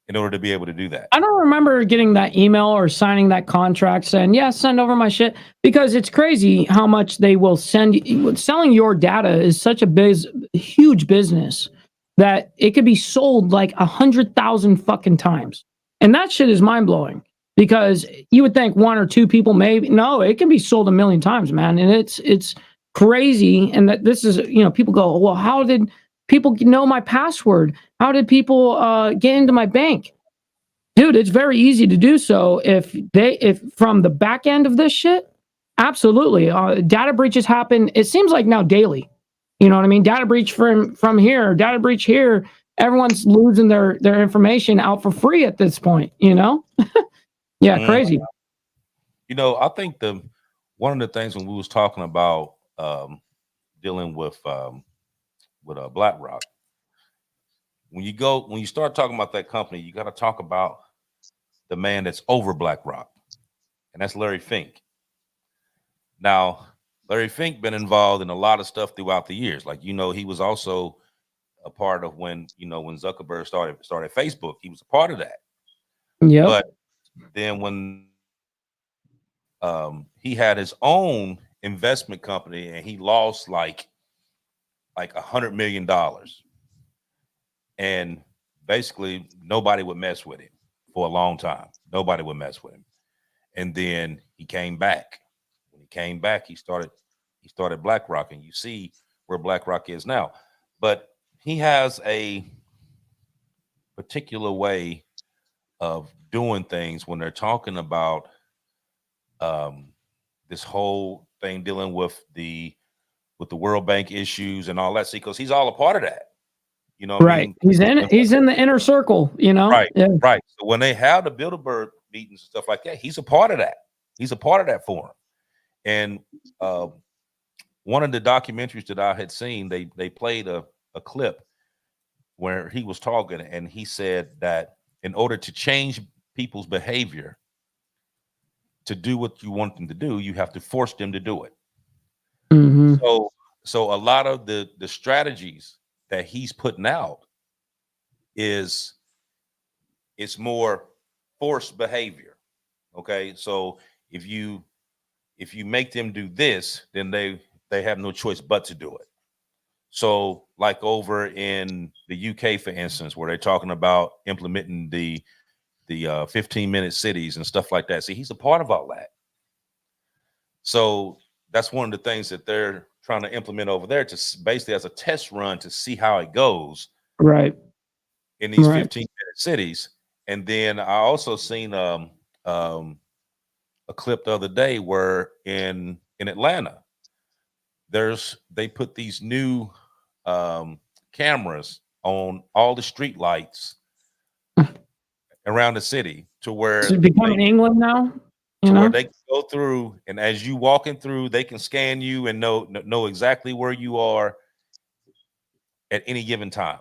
in order to be able to do that. I don't remember getting that email or signing that contract saying, send over my shit, because it's crazy how much they will send you. Selling your data is such a huge business that it could be sold 100,000 fucking times. And that shit is mind blowing, because you would think one or two people maybe. No, it can be sold 1 million times, man. And it's crazy. And that this is, people go, well, how did people know my password? How did people get into my bank? Dude, it's very easy to do so if from the back end of this shit. Absolutely. Data breaches happen. It seems like now daily. You know what I mean? Data breach from here, data breach here. Everyone's losing their information out for free at this point, you know? Yeah, crazy. You know, I think one of the things when we was talking about dealing with BlackRock, when you start talking about that company, you got to talk about the man that's over BlackRock, and that's Larry Fink. Now, Larry Fink been involved in a lot of stuff throughout the years. Like, you know, he was also a part of when Zuckerberg started Facebook. He was a part of that. Yep. But then when he had his own investment company and he lost like $100 million, and basically nobody would mess with him for a long time. Nobody would mess with him. And then he came back. When he came back, he started BlackRock, and you see where BlackRock is now. But he has a particular way of doing things when they're talking about this whole thing dealing with the World Bank issues and all that. See, because he's all a part of that. You know what I mean? He's in the inner circle, you know? Right, Yeah. right. So when they have the Bilderberg meetings and stuff like that, he's a part of that. He's a part of that forum. And one of the documentaries that I had seen, they played a clip where he was talking, and he said that in order to change people's behavior to do what you want them to do, you have to force them to do it. Mm-hmm. So a lot of the strategies that he's putting out it's more forced behavior. Okay, so if you make them do this, then they have no choice but to do it. So like over in the UK, for instance, where they're talking about implementing the 15-minute cities and stuff like that. See, he's a part of all that. So that's one of the things that they're trying to implement over there, to basically as a test run to see how it goes. Right. In these 15-minute cities. And then I also seen a clip the other day where in Atlanta, they put these new cameras on all the street lights around the city, to where It's becoming England now. Where they can go through, and as you walking through, they can scan you and know exactly where you are at any given time.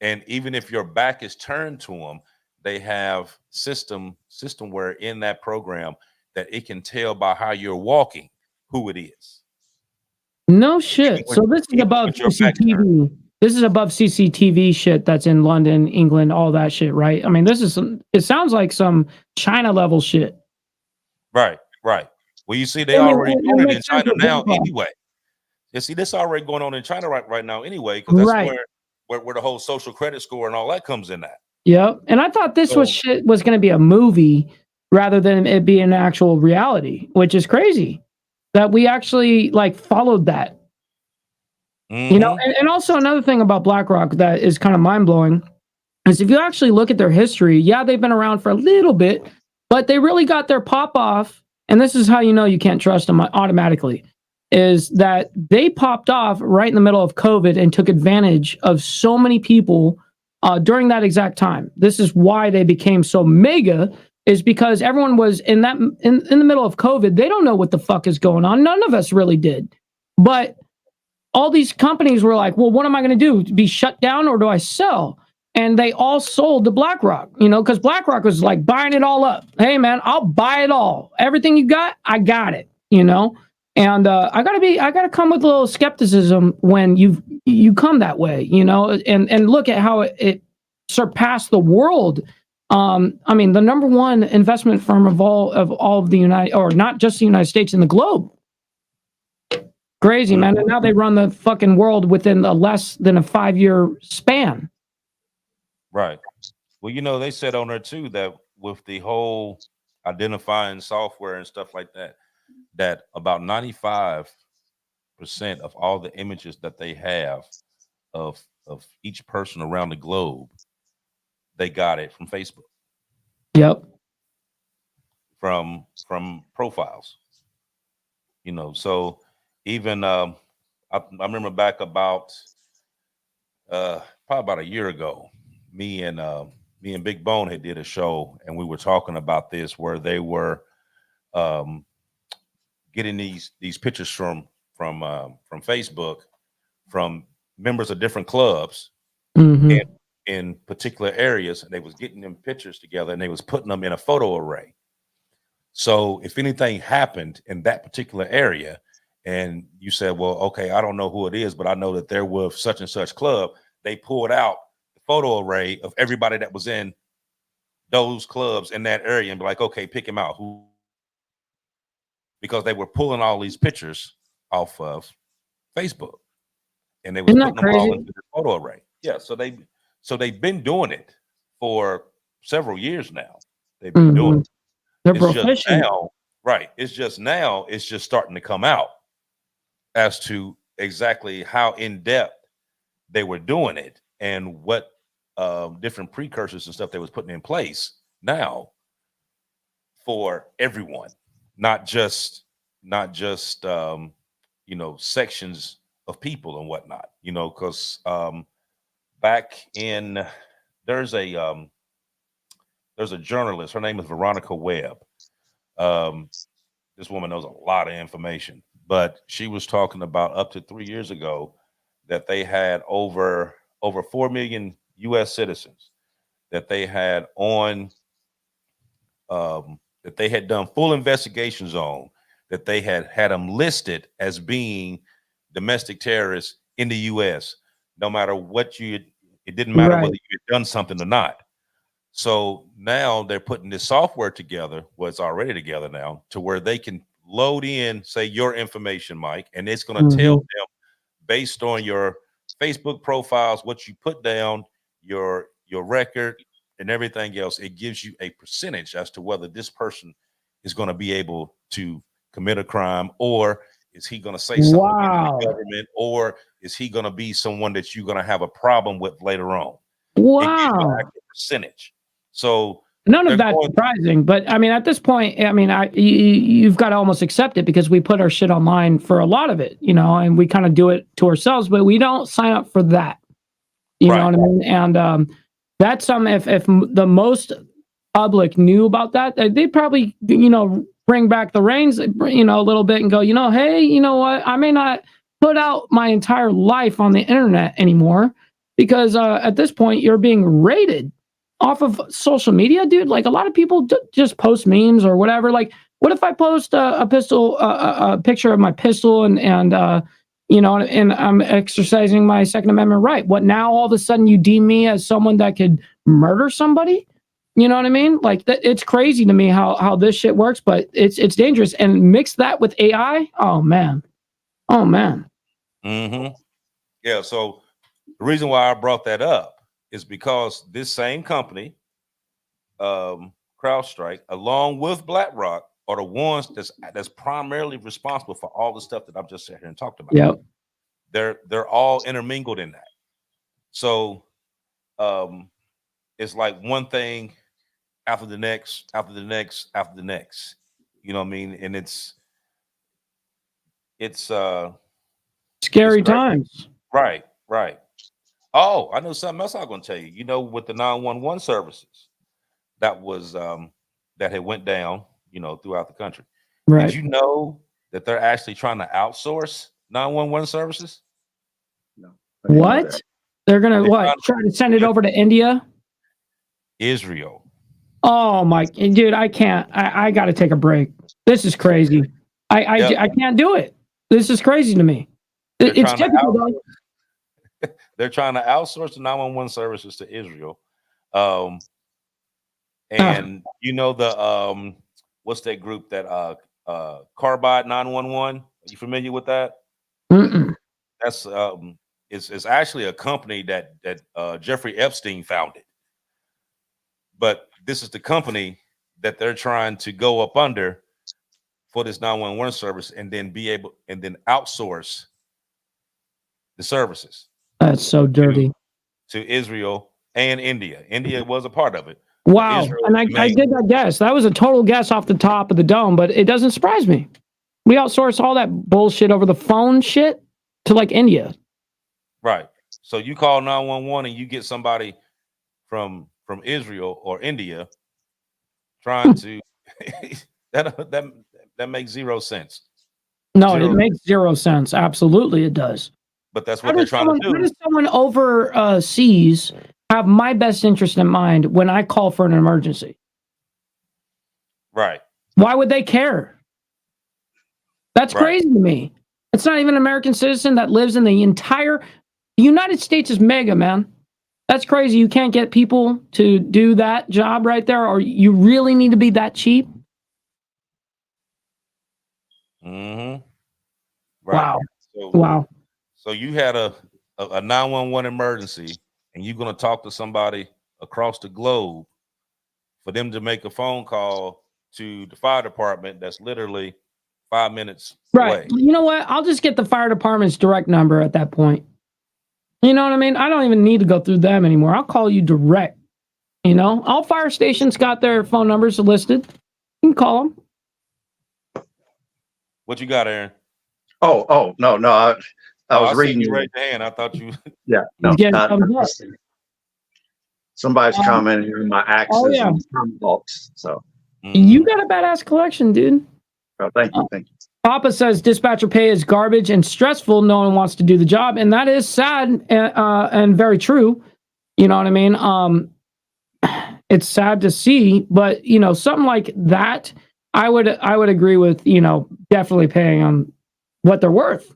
And even if your back is turned to them, they have system where in that program that it can tell by how you're walking who it is. No shit. So this is above CCTV. This is above CCTV shit that's in London, England, all that shit, right? I mean, it sounds like some China level shit. Right. Well, you see, they already doing it in China now anyway. You see, this already going on in China right now anyway, because that's where the whole social credit score and all that comes in at. Yep. And I thought this was going to be a movie rather than it be an actual reality, which is crazy that we actually followed that. You know, and also another thing about BlackRock that is kind of mind blowing is if you actually look at their history, they've been around for a little bit, but they really got their pop off. And this is how you know you can't trust them automatically, is that they popped off right in the middle of COVID and took advantage of so many people during that exact time. This is why they became so mega, is because everyone was in the middle of COVID. They don't know what the fuck is going on. None of us really did. But all these companies were like, well, what am I going to do? Be shut down, or do I sell? And they all sold to BlackRock, because BlackRock was like buying it all up. Hey, man, I'll buy it all. Everything you got, I got it, And I gotta come with a little skepticism when you come that way, and look at how it surpassed the world. I mean, the number one investment firm of all of the not just the United States, in the globe. Crazy, man. And now they run the fucking world within less than a 5-year span. Right. Well, they said on there too that with the whole identifying software and stuff like that, that about 95% of all the images that they have of each person around the globe, they got it from Facebook, Yep. from profiles. You know, so even I remember back about probably about a year ago, me and Big Bone had did a show, and we were talking about this, where they were getting these pictures from Facebook, from members of different clubs Mm-hmm. in particular areas, and they was getting them pictures together and they was putting them in a photo array. So if anything happened in that particular area, and you said, well, okay, I don't know who it is, but I know that they're with such and such club, they pulled out the photo array of everybody that was in those clubs in that area and be like, okay, pick him out. Who? Because they were pulling all these pictures off of Facebook, and they was Isn't that putting them all crazy? into the photo array. Yeah, so they've been doing it for several years now. They've been doing Mm-hmm. it. They're It's just proficient. now, right? It's just now, it's just starting to come out as to exactly how in depth they were doing it and what different precursors and stuff they was putting in place now for everyone, not just you know, sections of people and whatnot. You know, because back in there's a journalist. Her name is Veronica Webb. This woman knows a lot of information, but she was talking about up to 3 years ago that they had over 4 million U.S. citizens that they had on that they had done full investigations on, that they had them listed as being domestic terrorists in the U.S. No matter what it didn't matter Right. whether you had done something or not. So now they're putting this software together, well, it's already together now, to where they can load in, say, your information, Mike, and it's going to tell Mm-hmm. them based on your Facebook profiles, what you put down, your record, and everything else. It gives you a percentage as to whether this person is going to be able to commit a crime, or is he going to say something against Wow. the government, or is he going to be someone that you're going to have a problem with later on. It gives you an Wow. actual percentage. So None of they're that's going, surprising, but I mean, at this point, I mean, you've got to almost accept it, because we put our shit online for a lot of it, you know, and we kind of do it to ourselves, but we don't sign up for that. You know Right. what I mean? And that's if the most public knew about that, they'd probably, you know, bring back the reins, you know, a little bit and go, you know, hey, you know what? I may not put out my entire life on the internet anymore, because at this point you're being rated off of social media, dude. Like, a lot of people just post memes or whatever. Like, what if I post a pistol, a picture of my pistol, and you know, and I'm exercising my Second Amendment right? What now? All of a sudden, you deem me as someone that could murder somebody? You know what I mean? Like, that, it's crazy to me how this shit works, but it's dangerous. And mix that with AI. Oh man. Oh man. Mm-hmm. Yeah. So the reason why I brought that up is because this same company, CrowdStrike, along with BlackRock, are the ones that's primarily responsible for all the stuff that I've just sat here and talked about. Yep. They're all intermingled in that. So it's like one thing after the next, after the next, after the next. You know what I mean? And it's Scary it's crazy. times. Right, right. Oh, I know something else I'm going to tell you. You know, with the 911 services that was that had went down, you know, throughout the country. Right. Did you know that they're actually trying to outsource 911 services? No. I didn't know What? that. They're gonna They're what? Try to send it over to India? Israel. Oh my, dude, I can't. I got to take a break. This is crazy. Yep. I can't do it. This is crazy to me. They're It's trying to typical though. They're trying to outsource the 911 services to Israel. And you know the what's that group that Carbide 911? Are you familiar with that? Mm-mm. That's it's actually a company that Jeffrey Epstein founded. But this is the company that they're trying to go up under for this 911 service, and then be able and then outsource the services. That's so dirty. To Israel and India. India was a part of it. Wow. Israel And I did that guess. That was a total guess off the top of the dome, but it doesn't surprise me. We outsource all that bullshit over the phone shit to like India. Right. So you call 911 and you get somebody from Israel or India trying to that makes zero sense. No, it makes zero sense. Absolutely, it does. But that's what they're trying to do. How does someone overseas have my best interest in mind when I call for an emergency? Right. Why would they care? That's crazy to me. It's not even an American citizen that lives in the United States is mega, man. That's crazy. You can't get people to do that job right there, or you really need to be that cheap. Mm-hmm. Right. Wow. Wow. So you had a 911 emergency, and you're going to talk to somebody across the globe for them to make a phone call to the fire department that's literally 5 minutes away. You know what? I'll just get the fire department's direct number at that point. You know what I mean? I don't even need to go through them anymore. I'll call you direct. You know, all fire stations got their phone numbers listed. You can call them. What you got, Aaron? No. I was reading. You raised your hand. I thought you. Yeah. No. Somebody's commenting in my access and comment box. So you got a badass collection, dude. Oh, thank you. Thank you. Papa says dispatcher pay is garbage and stressful. No one wants to do the job, and that is sad and very true. You know what I mean? It's sad to see, but you know, something like that, I would agree with. You know, definitely paying them what they're worth.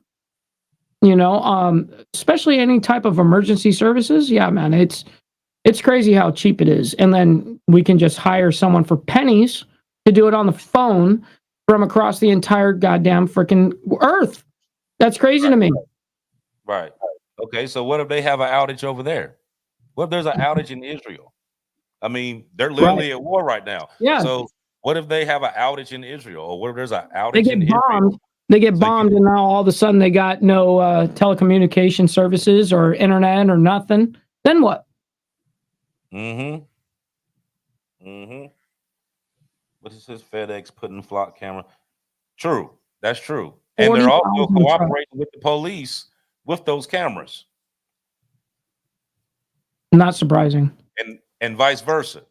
You know, especially any type of emergency services. Yeah, man, it's crazy how cheap it is, and then we can just hire someone for pennies to do it on the phone from across the entire goddamn freaking earth. That's crazy to me. Right. Okay. So what if they have an outage over there? What if there's an outage in Israel? I mean, they're literally at war right now. Yeah. So what if they have an outage in Israel, or what if there's an outage they get in bombed. Israel? They get bombed, and now all of a sudden they got no telecommunication services or internet or nothing. Then what? Mm-hmm. What is this FedEx putting flock camera? True. That's true. And they're also cooperating with the police with those cameras. Not surprising. And vice versa.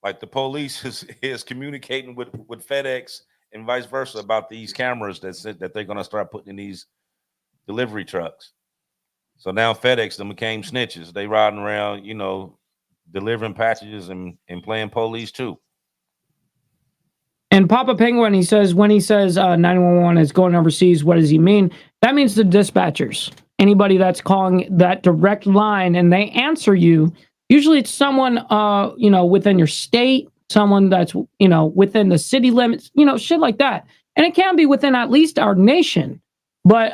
Like the police is communicating with FedEx and vice versa about these cameras that they're going to start putting in these delivery trucks. So now FedEx them became snitches. They riding around, you know, delivering packages and playing police too. And Papa Penguin, he says, when he says 911 is going overseas, what does he mean? That means the dispatchers. Anybody that's calling that direct line and they answer you, usually it's someone, you know, within your state, someone that's, you know, within the city limits, you know, shit like that. And it can be within at least our nation. But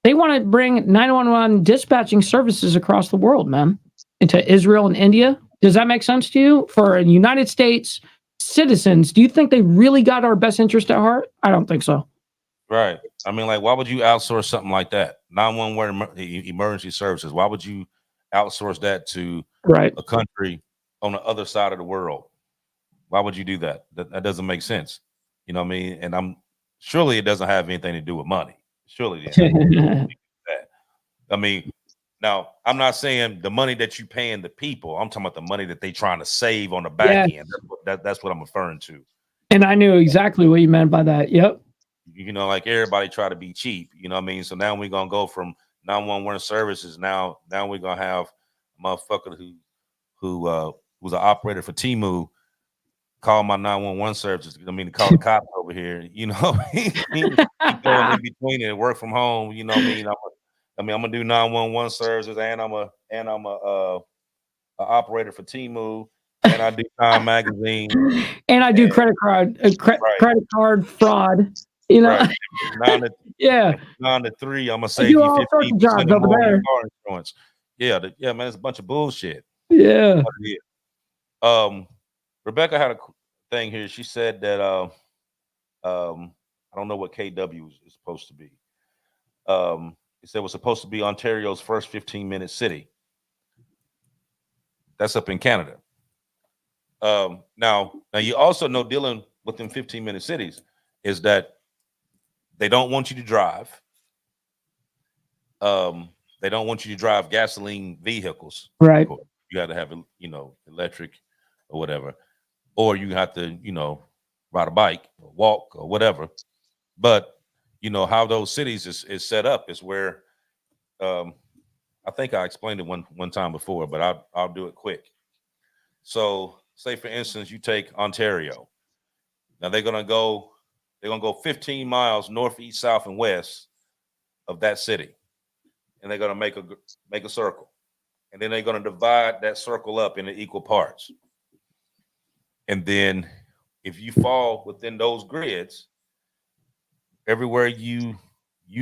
they want to bring 911 dispatching services across the world, man, into Israel and India. Does that make sense to you? For United States citizens, do you think they really got our best interest at heart? I don't think so. Right. I mean, like, why would you outsource something like that? 911 emergency services. Why would you outsource that to a country on the other side of the world? Why would you do that? That doesn't make sense. You know what I mean? And surely it doesn't have anything to do with money. Surely it that. I mean, now I'm not saying the money that you paying the people. I'm talking about the money that they trying to save on the back end. That's what I'm referring to. And I knew exactly what you meant by that. Yep. You know, like everybody try to be cheap. You know what I mean? So now we're gonna go from 911 services. Now we're gonna have a motherfucker who was an operator for Temu call my 911 services. I mean, to call the cops over here. You know, he going in between it, work from home. You know what I mean? I'm gonna do 911 services, and I'm a operator for Temu, and I do Time Magazine, and I do credit card fraud. You know, 9 to 3. I'm gonna save you 15% more on your car insurance. Yeah, man, it's a bunch of bullshit. Yeah. Rebecca had a thing here. She said that I don't know what KW is supposed to be. It said it was supposed to be Ontario's first 15-minute city. That's up in Canada. Now you also know dealing with them 15-minute cities is that they don't want you to drive. They don't want you to drive gasoline vehicles. Right. You got to have, electric or whatever, or you have to, ride a bike or walk or whatever. But how those cities is set up is where, I think I explained it one time before, but I'll do it quick. So say for instance, you take Ontario. Now they're gonna go 15 miles north, east, south, and west of that city, and they're gonna make a circle, and then they're gonna divide that circle up into equal parts. And then if you fall within those grids, everywhere you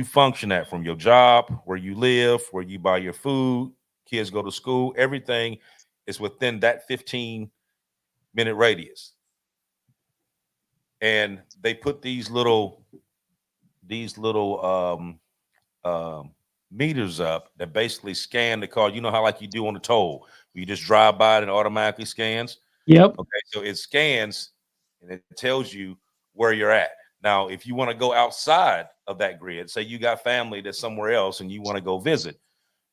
function at, from your job, where you live, where you buy your food, kids go to school, everything is within that 15-minute radius. And they put these little meters up that basically scan the car. You know how like you do on the toll, you just drive by and it automatically scans. Yep. Okay, so it scans and it tells you where you're at. Now, if you want to go outside of that grid, say you got family that's somewhere else and you want to go visit,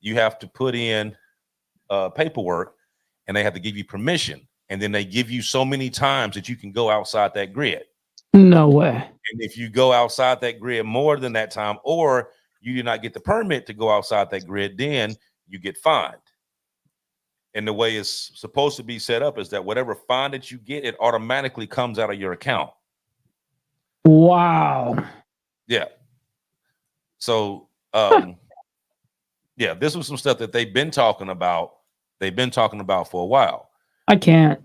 you have to put in paperwork, and they have to give you permission. And then they give you so many times that you can go outside that grid. No way. And if you go outside that grid more than that time, or you do not get the permit to go outside that grid, then you get fined. And the way it's supposed to be set up is that whatever fine that you get, it automatically comes out of your account. Wow. Yeah. So, yeah, this was some stuff that they've been talking about. They've been talking about for a while. I can't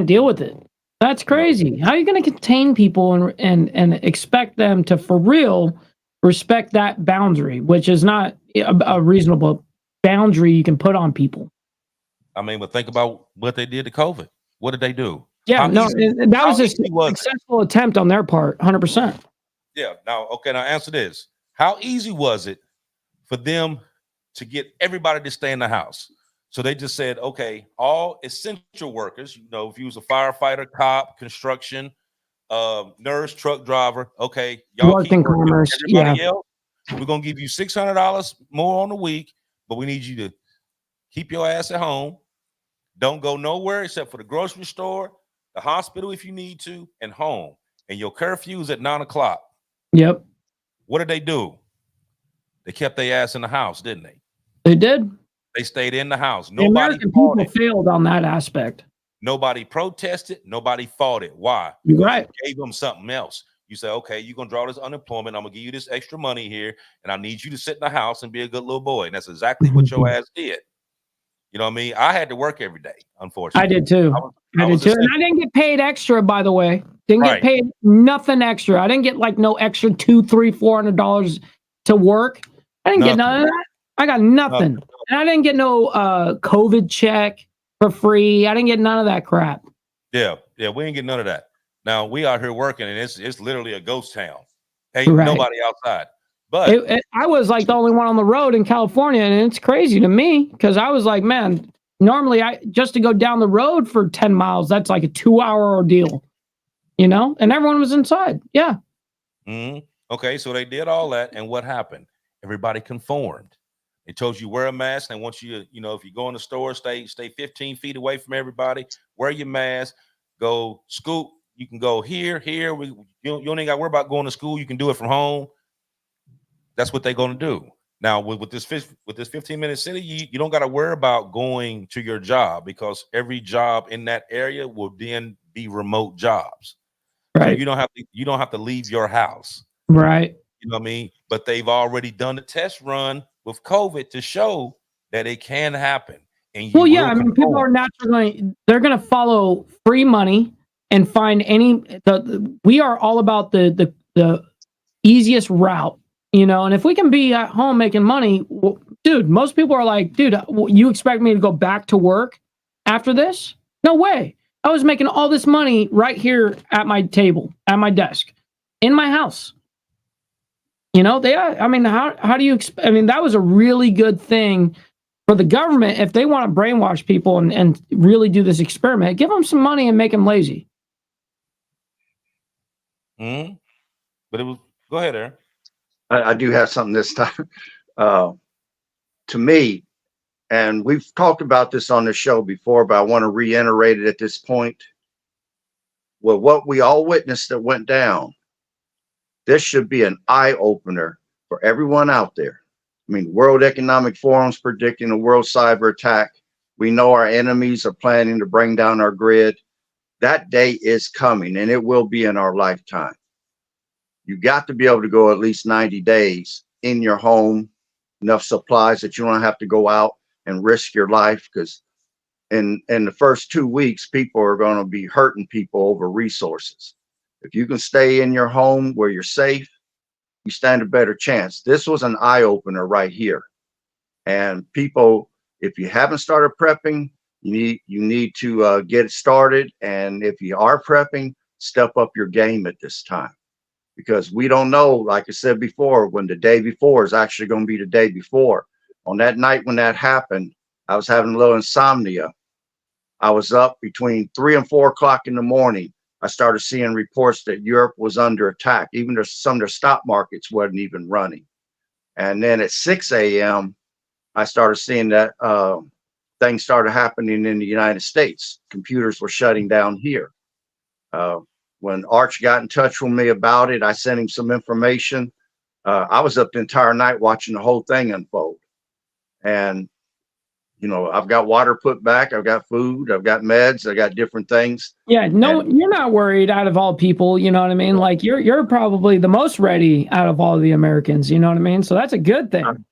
deal with it. That's crazy. How are you going to contain people and expect them to, for real, respect that boundary, which is not a reasonable boundary you can put on people? I mean, but think about what they did to COVID. What did they do? Yeah, that was a successful attempt on their part, 100%. Yeah. Now answer this. How easy was it for them to get everybody to stay in the house? So they just said, okay, all essential workers, if you was a firefighter, cop, construction, nurse, truck driver, okay, y'all work keep in working. commerce. Everybody Yeah. else, we're going to give you $600 more on the week, but we need you to keep your ass at home. Don't go nowhere except for the grocery store, the hospital if you need to, and home. And your curfew is at 9:00. Yep. What did they do? They kept their ass in the house, didn't they? They did. They stayed in the house. The American people failed on that aspect. Nobody protested. Nobody fought it. Why? You're Because right. you gave them something else. You say, okay, you're going to draw this unemployment. I'm going to give you this extra money here, and I need you to sit in the house and be a good little boy. And that's exactly what your ass did. You know what I mean? I had to work every day, unfortunately. I did too. I did too. And I didn't get paid extra, by the way. Didn't get paid nothing extra. I didn't get like no extra $200, $300, $400 to work. I didn't get none of that. I got nothing. And I didn't get no COVID check for free. I didn't get none of that crap. Yeah, we ain't get none of that. Now we out here working, and it's literally a ghost town. Ain't nobody outside. But I was like the only one on the road in California, and it's crazy to me because I was like, man, normally just to go down the road for 10 miles, that's like a 2-hour ordeal, and everyone was inside. Yeah. Mm-hmm. Okay, so they did all that, and what happened? Everybody conformed. They told you wear a mask. They want you to, if you go in the store, stay 15 feet away from everybody. Wear your mask. Go school. You can go here. You don't even got to worry about going to school. You can do it from home. That's what they're going to do. Now, with this 15-minute city, you don't got to worry about going to your job because every job in that area will then be remote jobs. Right. So you don't have to leave your house. Right. You know what I mean? But they've already done the test run with COVID to show that it can happen. And people are naturally they're going to follow free money and find we are all about the easiest route, and if we can be at home making money, dude, most people are like, dude, you expect me to go back to work after this? No way. I was making all this money right here at my table, at my desk, in my house. You know, I mean, how do you, I mean, that was a really good thing for the government. If they want to brainwash people and really do this experiment, give them some money and make them lazy. Mm-hmm. But it was, go ahead, Aaron. I do have something this time. To me, and we've talked about this on the show before, but I want to reiterate it at this point. Well, what we all witnessed that went down, this should be an eye opener for everyone out there. I mean, World Economic Forum's predicting a world cyber attack. We know our enemies are planning to bring down our grid. That day is coming, and it will be in our lifetime. You got to be able to go at least 90 days in your home, enough supplies that you don't have to go out and risk your life, because in the first 2 weeks, people are going to be hurting people over resources. If you can stay in your home where you're safe, you stand a better chance. This was an eye opener right here. And people, if you haven't started prepping, you need to get it started. And if you are prepping, step up your game at this time, because we don't know, like I said before, when the day before is actually going to be the day before. On that night when that happened, I was having a little insomnia. I was up between 3 and 4 o'clock in the morning. I started seeing reports that Europe was under attack. Even some of their stock markets wasn't even running. And then at 6 a.m., I started seeing that things started happening in the United States. Computers were shutting down here. When Arch got in touch with me about it, I sent him some information. I was up the entire night watching the whole thing unfold. And, you know, I've got water put back. I've got food. I've got meds. I got different things. Yeah, no, you're not worried out of all people. You know what I mean? Like you're probably the most ready out of all of the Americans. You know what I mean? So that's a good thing.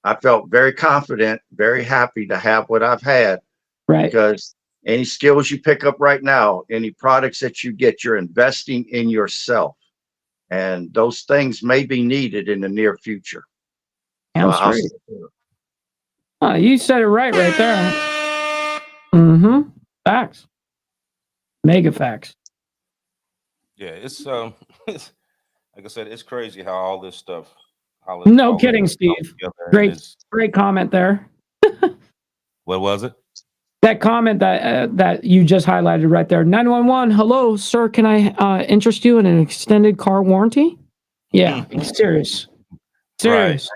I felt very confident, very happy to have what I've had. Right. Because any skills you pick up right now, any products that you get, you're investing in yourself. And those things may be needed in the near future. You said it right there. Mm-hmm. Facts. Mega facts. Yeah, it's like I said, it's crazy how all this stuff. No kidding, Steve. Great comment there. What was it? That comment that you just highlighted right there. 911. Hello, sir. Can I interest you in an extended car warranty? Yeah, serious. Right.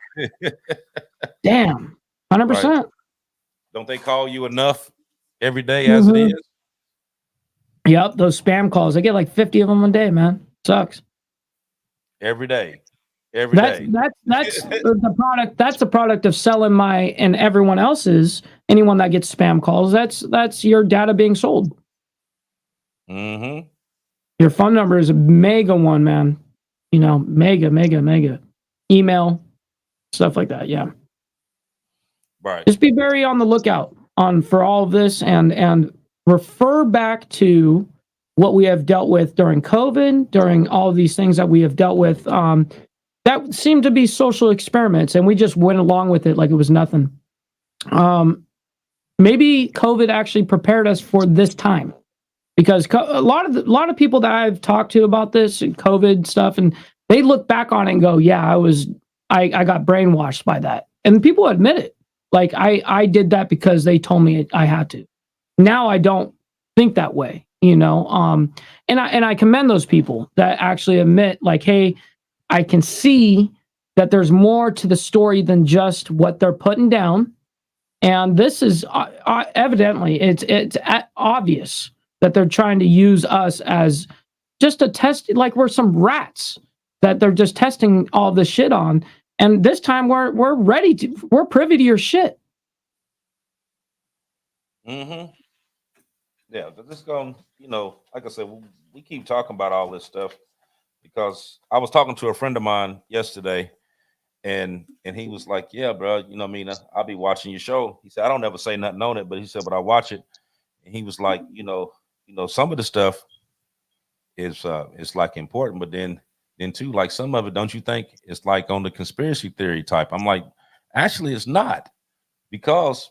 Damn. 100%. Right. Don't they call you enough every day as it is? Yep, those spam calls. I get like 50 of them a day, man. Sucks. Every day. That's the product. That's the product of selling my and everyone else's. Anyone that gets spam calls, that's your data being sold. Mm-hmm. Your phone number is a mega one, man. You know, mega. Email, stuff like that. Yeah. Right. Just be very on the lookout for all of this, and refer back to what we have dealt with during COVID, during all of these things that we have dealt with. That seemed to be social experiments, and we just went along with it like it was nothing. Maybe COVID actually prepared us for this time, because a lot of people that I've talked to about this COVID stuff, and they look back on it and go, "Yeah, I got brainwashed by that," and people admit it. Like I did that because they told me I had to. Now I don't think that way, you know. And I commend those people that actually admit, like, hey, I can see that there's more to the story than just what they're putting down. And this is evidently, it's obvious that they're trying to use us as just a test, like we're some rats that they're just testing all this shit on. And this time we're privy to your shit. Mm-hmm. Yeah, but this going, you know, like I said, we keep talking about all this stuff because I was talking to a friend of mine yesterday, and he was like, "Yeah, bro, you know what I mean? I'll be watching your show." He said, "I don't ever say nothing on it," but he said, "But I watch it." And he was like, you know, some of the stuff is like important, but then too, like some of it, don't you think it's like on the conspiracy theory type? I'm like, actually, it's not, because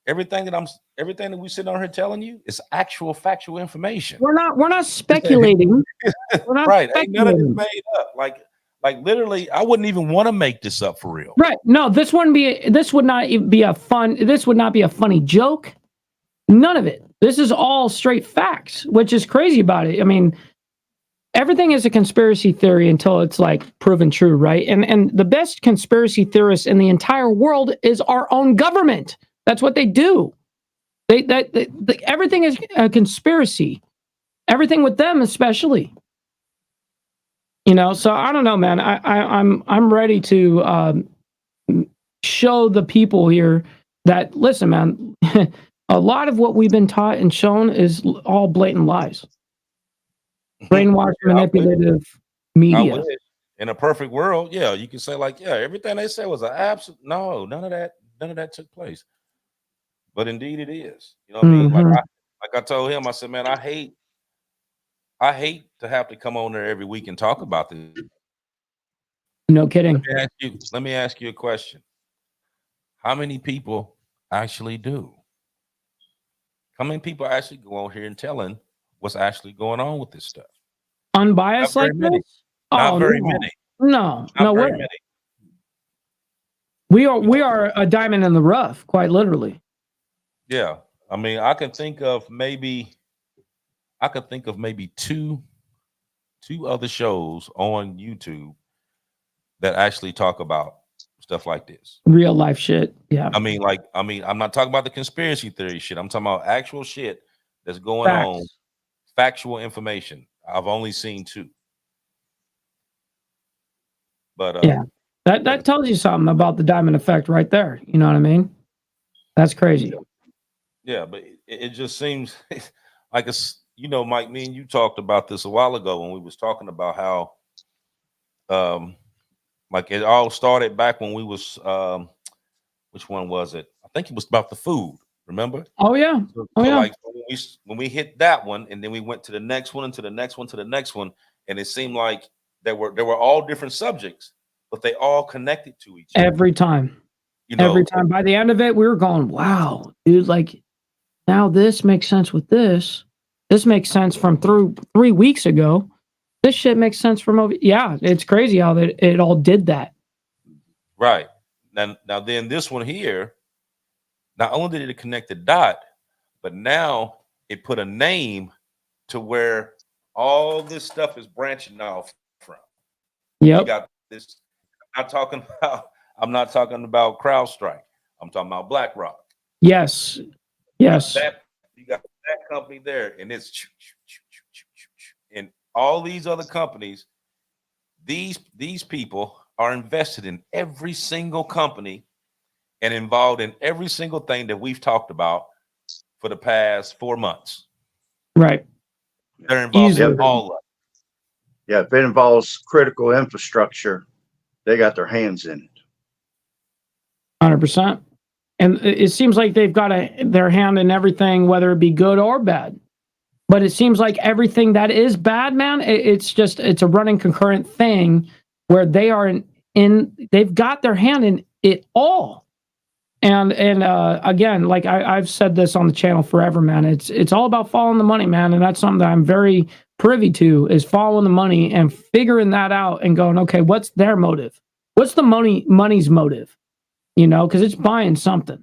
everything that we sit on here telling you is actual factual information. We're not speculating. We're not right. speculating. Ain't none of it made up. Like Like literally, I wouldn't even want to make this up for real. Right. No, this would not be a funny joke. None of it. This is all straight facts, which is crazy about it. I mean, everything is a conspiracy theory until it's like proven true, right? And the best conspiracy theorists in the entire world is our own government. That's what they do. Everything is a conspiracy. Everything with them, especially. You know, so I don't know, man. I'm ready to show the people here that, listen, man, a lot of what we've been taught and shown is all blatant lies. Brainwashed, manipulative media. In a perfect world, yeah, you can say like, yeah, everything they said was an absolute no. None of that took place. But indeed, it is. You know what I mean? Like I told him, I said, man, I hate to have to come on there every week and talk about this. No kidding. Let me ask you a question. How many people actually do? How many people actually go on here and telling what's actually going on with this stuff? Unbiased like this? Not very many. No, Not no very way. many. We are a diamond in the rough, quite literally. Yeah. I mean, I can think of maybe two other shows on YouTube that actually talk about stuff like this. Real life shit. Yeah. I mean, I'm not talking about the conspiracy theory shit. I'm talking about actual shit that's going Facts. on, factual information. I've only seen two. But yeah, that tells you something about the diamond effect right there. You know what I mean? That's crazy. Yeah, but it just seems like it's, you know, Mike, me and you talked about this a while ago when we was talking about how like it all started back when we was which one was it? I think it was about the food, remember? Oh yeah. Like when we hit that one and then we went to the next one and to the next one to the next one, and it seemed like there were all different subjects, but they all connected to each other. Every time. You know, every time. By the end of it, we were going, wow, dude, like now this makes sense with this. This makes sense from 3 weeks ago. This shit makes sense from over. Yeah, it's crazy how it all did that. Right. Now then this one here, not only did it connect the dot, but now it put a name to where all this stuff is branching off from. Yep. You got this. I'm not talking about CrowdStrike. I'm talking about BlackRock. Yes. Yes. You got that company there, and it's and all these other companies. These people are invested in every single company and involved in every single thing that we've talked about for the past 4 months. Right. They're involved in all of it. Yeah, if it involves critical infrastructure, they got their hands in it. 100%. And it seems like they've got their hand in everything, whether it be good or bad. But it seems like everything that is bad, man, it's a running concurrent thing where they are they've got their hand in it all. And again, like I've said this on the channel forever, man. It's all about following the money, man. And that's something that I'm very privy to, is following the money and figuring that out and going, okay, what's their motive? What's the money's motive? You know, because it's buying something.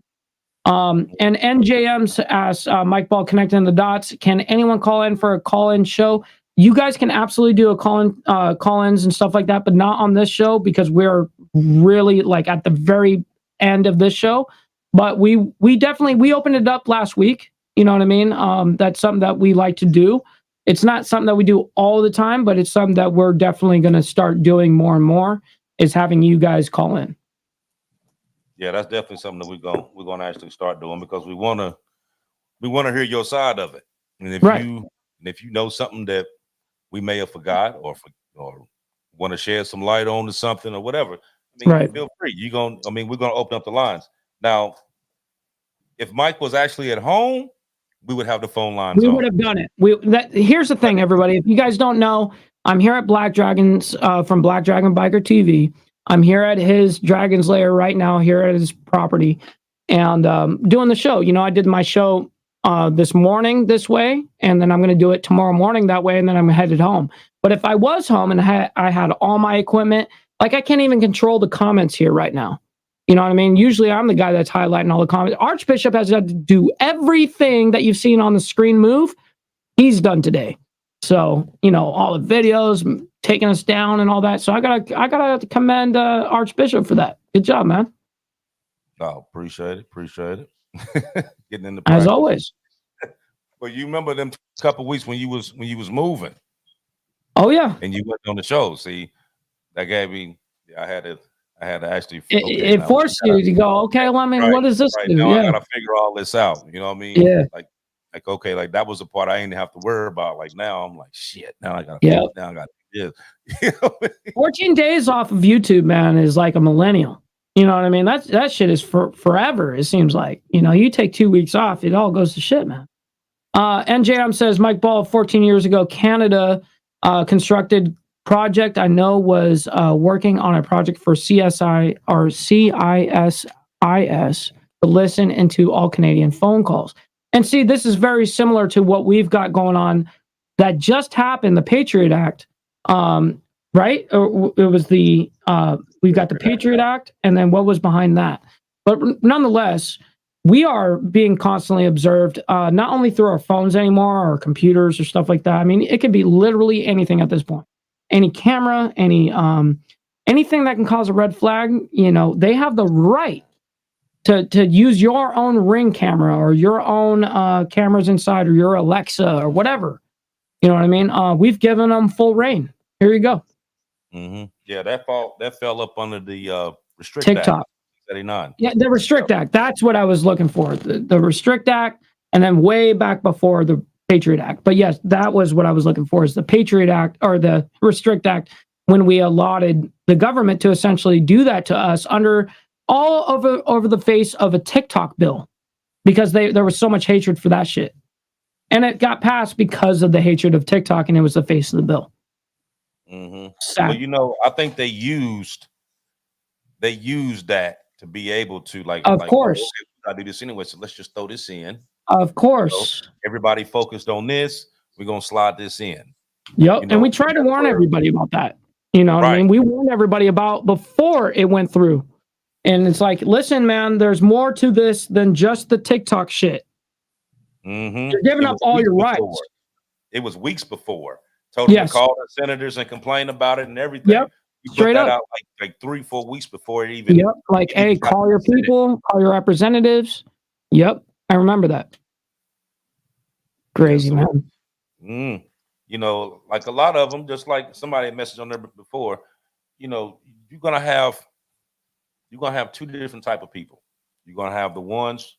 And NJM asks, Mike Ball connecting the dots. Can anyone call in for a call-in show? You guys can absolutely do a call-ins and stuff like that, but not on this show because we're really like at the very end of this show. But we opened it up last week. You know what I mean? That's something that we like to do. It's not something that we do all the time, but it's something that we're definitely going to start doing more and more, is having you guys call in. Yeah, that's definitely something that we're gonna actually start doing, because we wanna hear your side of it. And if you know something that we may have forgot or want to shed some light on to something or whatever, I mean, feel free. We're gonna open up the lines. Now, if Mike was actually at home, we would have the phone lines. We would have done it. Here's the thing, everybody. If you guys don't know, I'm here at Black Dragons from Black Dragon Biker TV. I'm here at his Dragon's Lair right now, here at his property, and doing the show. You know, I did my show this morning this way, and then I'm going to do it tomorrow morning that way, and then I'm headed home. But if I was home and I had all my equipment, like I can't even control the comments here right now. You know what I mean? Usually I'm the guy that's highlighting all the comments. Archbishop has had to do everything that you've seen on the screen move. He's done today. So, you know, all the videos taking us down and all that. So I gotta commend Archbishop for that. Good job, man. Oh, appreciate it. Getting in the As practice. always. Well, you remember them couple weeks when you was moving Oh yeah. and you went on the show. See, that gave me. I had to actually. It forced you to go. Okay, well, I mean, what does this do? Now Yeah. I gotta figure all this out. You know what I mean? Yeah. Like okay, like that was the part I didn't have to worry about. Like now I'm like shit. Now I gotta. Yeah. Now I gotta do this. You know what I mean? 14 days off of YouTube, man, is like a millennial. You know what I mean? That shit is for forever, it seems like. You know, you take 2 weeks off, it all goes to shit, man. NJM says, Mike Ball, 14 years ago, Canada constructed project I know was working on a project for CSI or CISIS to listen into all Canadian phone calls. And see, this is very similar to what we've got going on that just happened, the Patriot Act. Right? It was the we've got the Patriot Act, and then what was behind that? But nonetheless, we are being constantly observed, not only through our phones anymore, or computers, or stuff like that. I mean, it could be literally anything at this point. Any camera, anything that can cause a red flag. You know, they have the right to use your own Ring camera or your own cameras inside, or your Alexa, or whatever. You know what I mean? We've given them full reign. Here you go. Mm-hmm. Yeah, that fell up under the Restrict TikTok. Act 79. Yeah, the Restrict Act. That's what I was looking for. The Restrict Act, and then way back before the Patriot Act. But yes, that was what I was looking for, is the Patriot Act or the Restrict Act, when we allotted the government to essentially do that to us under all over the face of a TikTok bill, because there was so much hatred for that shit. And it got passed because of the hatred of TikTok, and it was the face of the bill. Mm-hmm. Sad. Well, you know, I think they used that to be able to Of course. Okay, I do this anyway, so let's just throw this in. Of course. So everybody focused on this. We're gonna slide this in. Yep. You know, and we try to warn everybody about that. You know what I mean? We warned everybody about before it went through. And it's like, listen, man, there's more to this than just the TikTok shit. Mm-hmm. You're giving up all your rights. It was weeks before. Told them to call the senators and complain about it and everything. Yep. Straight up. Out like 3-4 weeks before it even. Yep. Like, hey, call your people, call your representatives. Yep. I remember that. Crazy, man. You know, like a lot of them, just like somebody messaged on there before, you know, you're gonna have two different type of people. You're gonna have the ones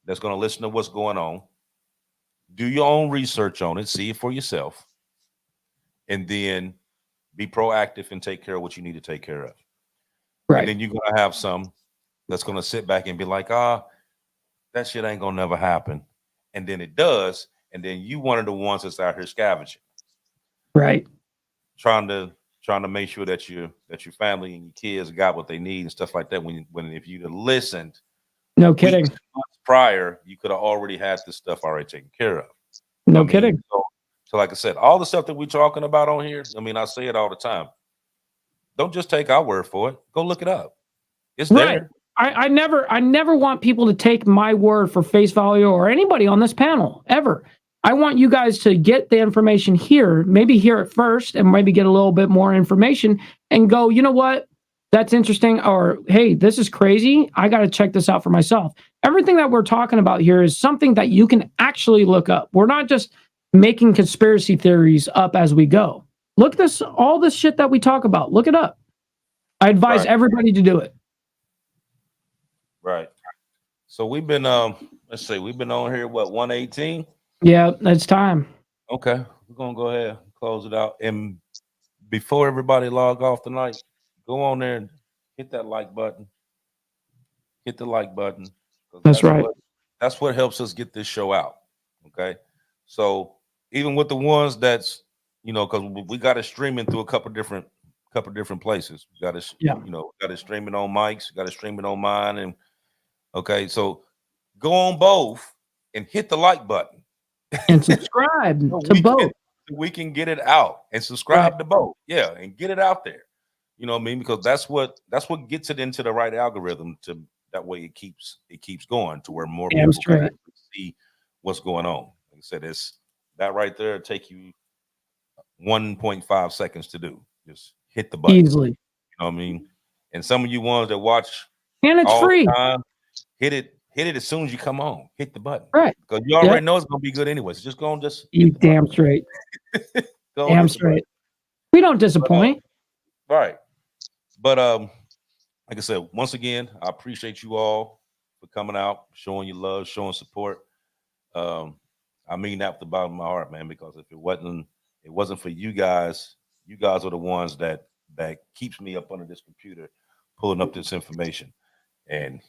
that's gonna listen to what's going on, do your own research on it, see it for yourself, and then be proactive and take care of what you need to take care of. Right. And then you're gonna have some that's gonna sit back and be like, that shit ain't gonna never happen. And then it does, and then you one of the ones that's out here scavenging. Right. Trying to make sure that your family and your kids got what they need and stuff like that. When if you'd have listened, no kidding, months prior, you could have already had this stuff already taken care of. No kidding. So like I said, all the stuff that we're talking about on here, I mean, I say it all the time. Don't just take our word for it. Go look it up. It's there. I never want people to take my word for face value, or anybody on this panel ever. I want you guys to get the information here, maybe hear it first, and maybe get a little bit more information and go, you know what? That's interesting. Or, hey, this is crazy. I got to check this out for myself. Everything that we're talking about here is something that you can actually look up. We're not just making conspiracy theories up as we go. Look this, all this shit that we talk about. Look it up. I advise everybody to do it. Right. So we've been let's see, we've been on here, what, 118? Yeah, it's time. Okay, we're gonna go ahead and close it out. And before everybody log off tonight, go on there and hit that like button. Hit the like button. That's right. That's what helps us get this show out. Okay. So even with the ones that's, you know, because we got it streaming through a couple different places. We got it, you know, got it streaming on Mike's, got it streaming on mine, and okay, so go on both and hit the like button and subscribe so to both. we can get it out, and subscribe to both. Yeah, and get it out there. You know what I mean? Because that's what gets it into the right algorithm, to that way it keeps going to where more people can actually see what's going on. Like I said, it's that right there take you 1.5 seconds to do. Just hit the button. Easily. You know what I mean? And some of you ones that watch and it's all free. the time, hit it as soon as you come on. Hit the button. Right. Because you already know it's gonna be good anyway. So just go and just You damn straight. Damn straight. We don't disappoint. Right. But like I said, once again, I appreciate you all for coming out, showing your love, showing support. I mean that with the bottom of my heart, man, because if it wasn't for you guys are the ones that keeps me up under this computer pulling up this information, and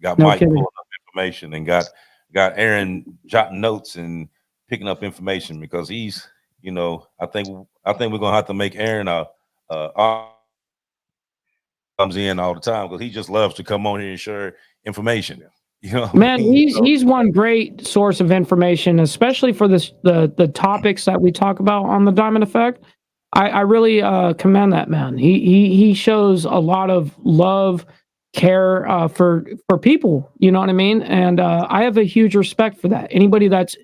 got Mike pulling up information, and got Aaron jotting notes and picking up information, because he's, you know, I think we're gonna have to make Aaron comes in all the time, because he just loves to come on here and share information. You know, man, he's one great source of information, especially for the topics that we talk about on the Diamond Effect. I really commend that man. He shows a lot of love, care for people. You know what I mean? And I have a huge respect for that. Anybody that's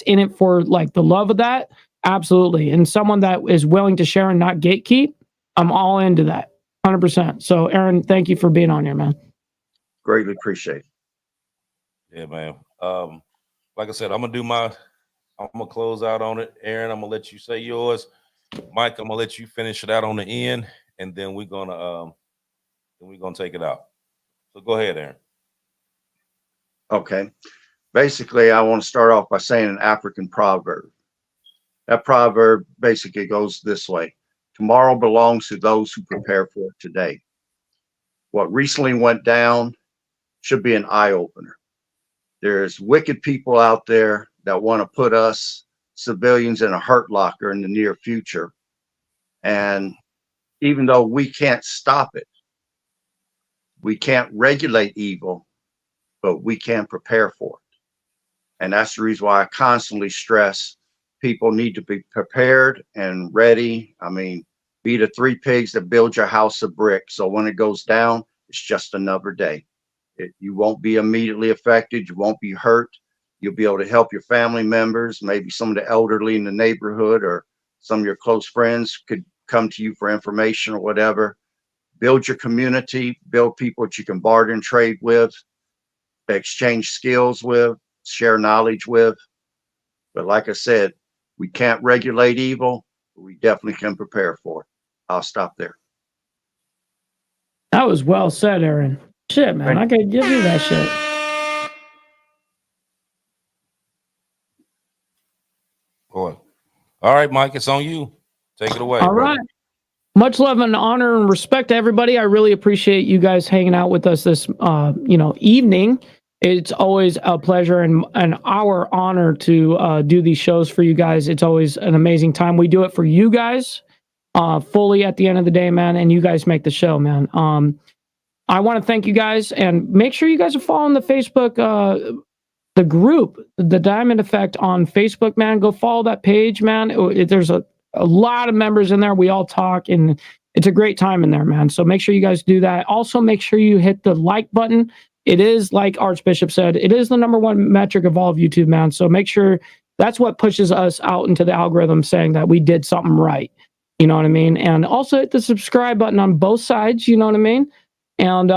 in it for like the love of that, absolutely. And someone that is willing to share and not gatekeep, I'm all into that. 100%. So, Aaron, thank you for being on here, man. Greatly appreciate it. Yeah, man. Like I said, I'm gonna close out on it. Aaron, I'm gonna let you say yours. Mike, I'm gonna let you finish it out on the end, and then we're gonna take it out. So go ahead, Aaron. Okay. Basically, I want to start off by saying an African proverb. That proverb basically goes this way: tomorrow belongs to those who prepare for it today. What recently went down should be an eye-opener. There's wicked people out there that want to put us civilians in a hurt locker in the near future. And even though we can't stop it, we can't regulate evil, but we can prepare for it. And that's the reason why I constantly stress people need to be prepared and ready. I mean, be the three pigs that build your house of brick. So when it goes down, it's just another day. You won't be immediately affected. You won't be hurt. You'll be able to help your family members. Maybe some of the elderly in the neighborhood or some of your close friends could come to you for information or whatever. Build your community, build people that you can barter and trade with, exchange skills with, share knowledge with. But like I said, we can't regulate evil, but we definitely can prepare for it. I'll stop there. That was well said, Aaron. Shit, man, I could give you that shit. Boy. All right, Mike, it's on you. Take it away. All right. Much love and honor and respect to everybody. I really appreciate you guys hanging out with us this evening. It's always a pleasure and our honor to do these shows for you guys. It's always an amazing time. We do it for you guys fully at the end of the day, man, and you guys make the show, man. I want to thank you guys, and make sure you guys are following the Facebook, the group, the Diamond Effect on Facebook, man. Go follow that page, man. There's a lot of members in there. We all talk, and it's a great time in there, man. So make sure you guys do that. Also, make sure you hit the like button. It is, like Archbishop said, it is the #1 metric of all of YouTube, man. So make sure that's what pushes us out into the algorithm, saying that we did something right. You know what I mean? And also hit the subscribe button on both sides. You know what I mean? And,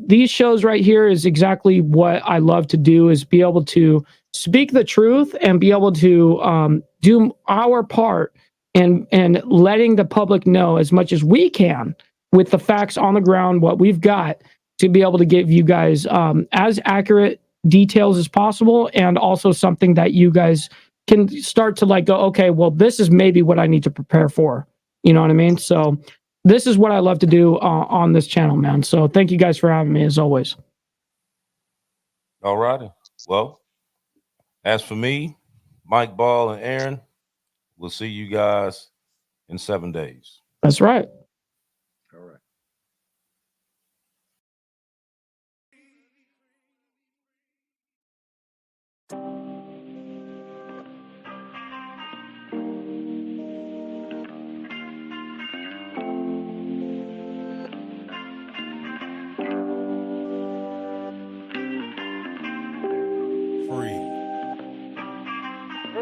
these shows right here is exactly what I love to do, is be able to speak the truth and be able to do our part and letting the public know as much as we can with the facts on the ground, what we've got, to be able to give you guys as accurate details as possible, and also something that you guys can start to like go, okay, well, this is maybe what I need to prepare for. You know what I mean? So this is what I love to do on this channel, man. So thank you guys for having me, as always. All righty. Well, as for me, Mike Ball and Aaron, we'll see you guys in 7 days. That's right. All right. One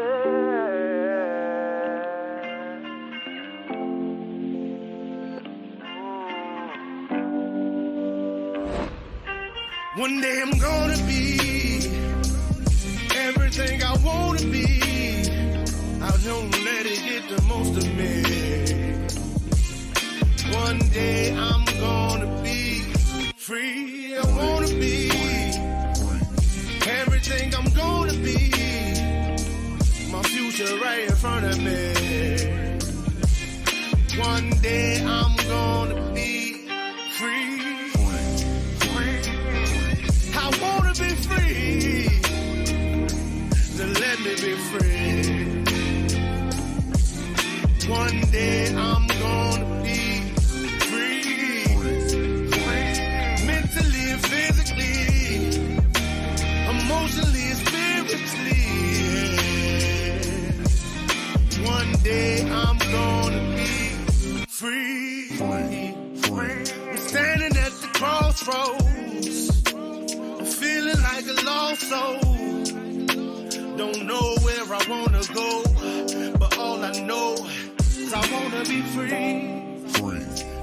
day I'm gonna be everything I wanna be. I don't let it get the most of me. One day I'm gonna be free. I wanna be everything I'm gonna be. My future right in front of me. One day I'm gonna be free. I wanna be free. Then let me be free. One day I'm gonna be free. Mentally and physically, emotionally and spiritually. Yeah. One day I'm gonna be free. I'm standing at the crossroads, feeling like a lost soul. Don't know where I wanna go, but all I know is I wanna be free.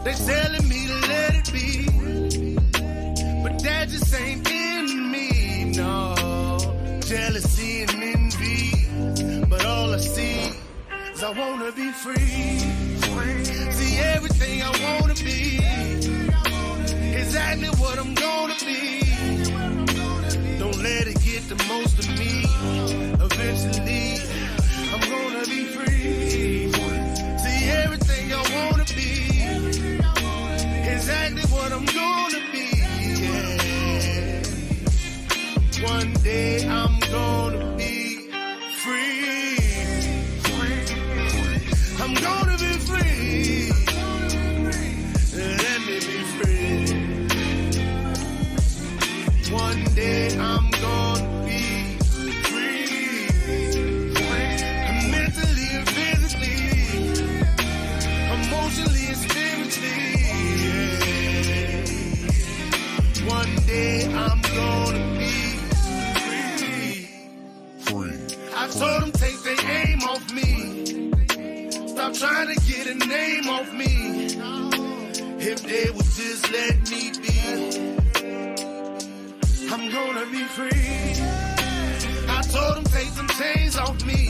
They telling me to let it be, but that just ain't in me, no. Jealousy and envy, but all I see is I wanna be free. See everything I wanna be, exactly what I'm gonna be. Don't let it get the most of me. Eventually, I'm gonna be free. See everything I wanna be, exactly what I'm gonna be. Yeah. One day I'm gonna be free. I'm gonna be free. Let me be free. One day I'm gonna be free. Mentally and physically, emotionally and spiritually. Yeah. One day I'm gonna be free. I told them take their aim off me. Stop trying to get a name off me. If they would just let me be, I'm gonna be free. I told them take some chains off me.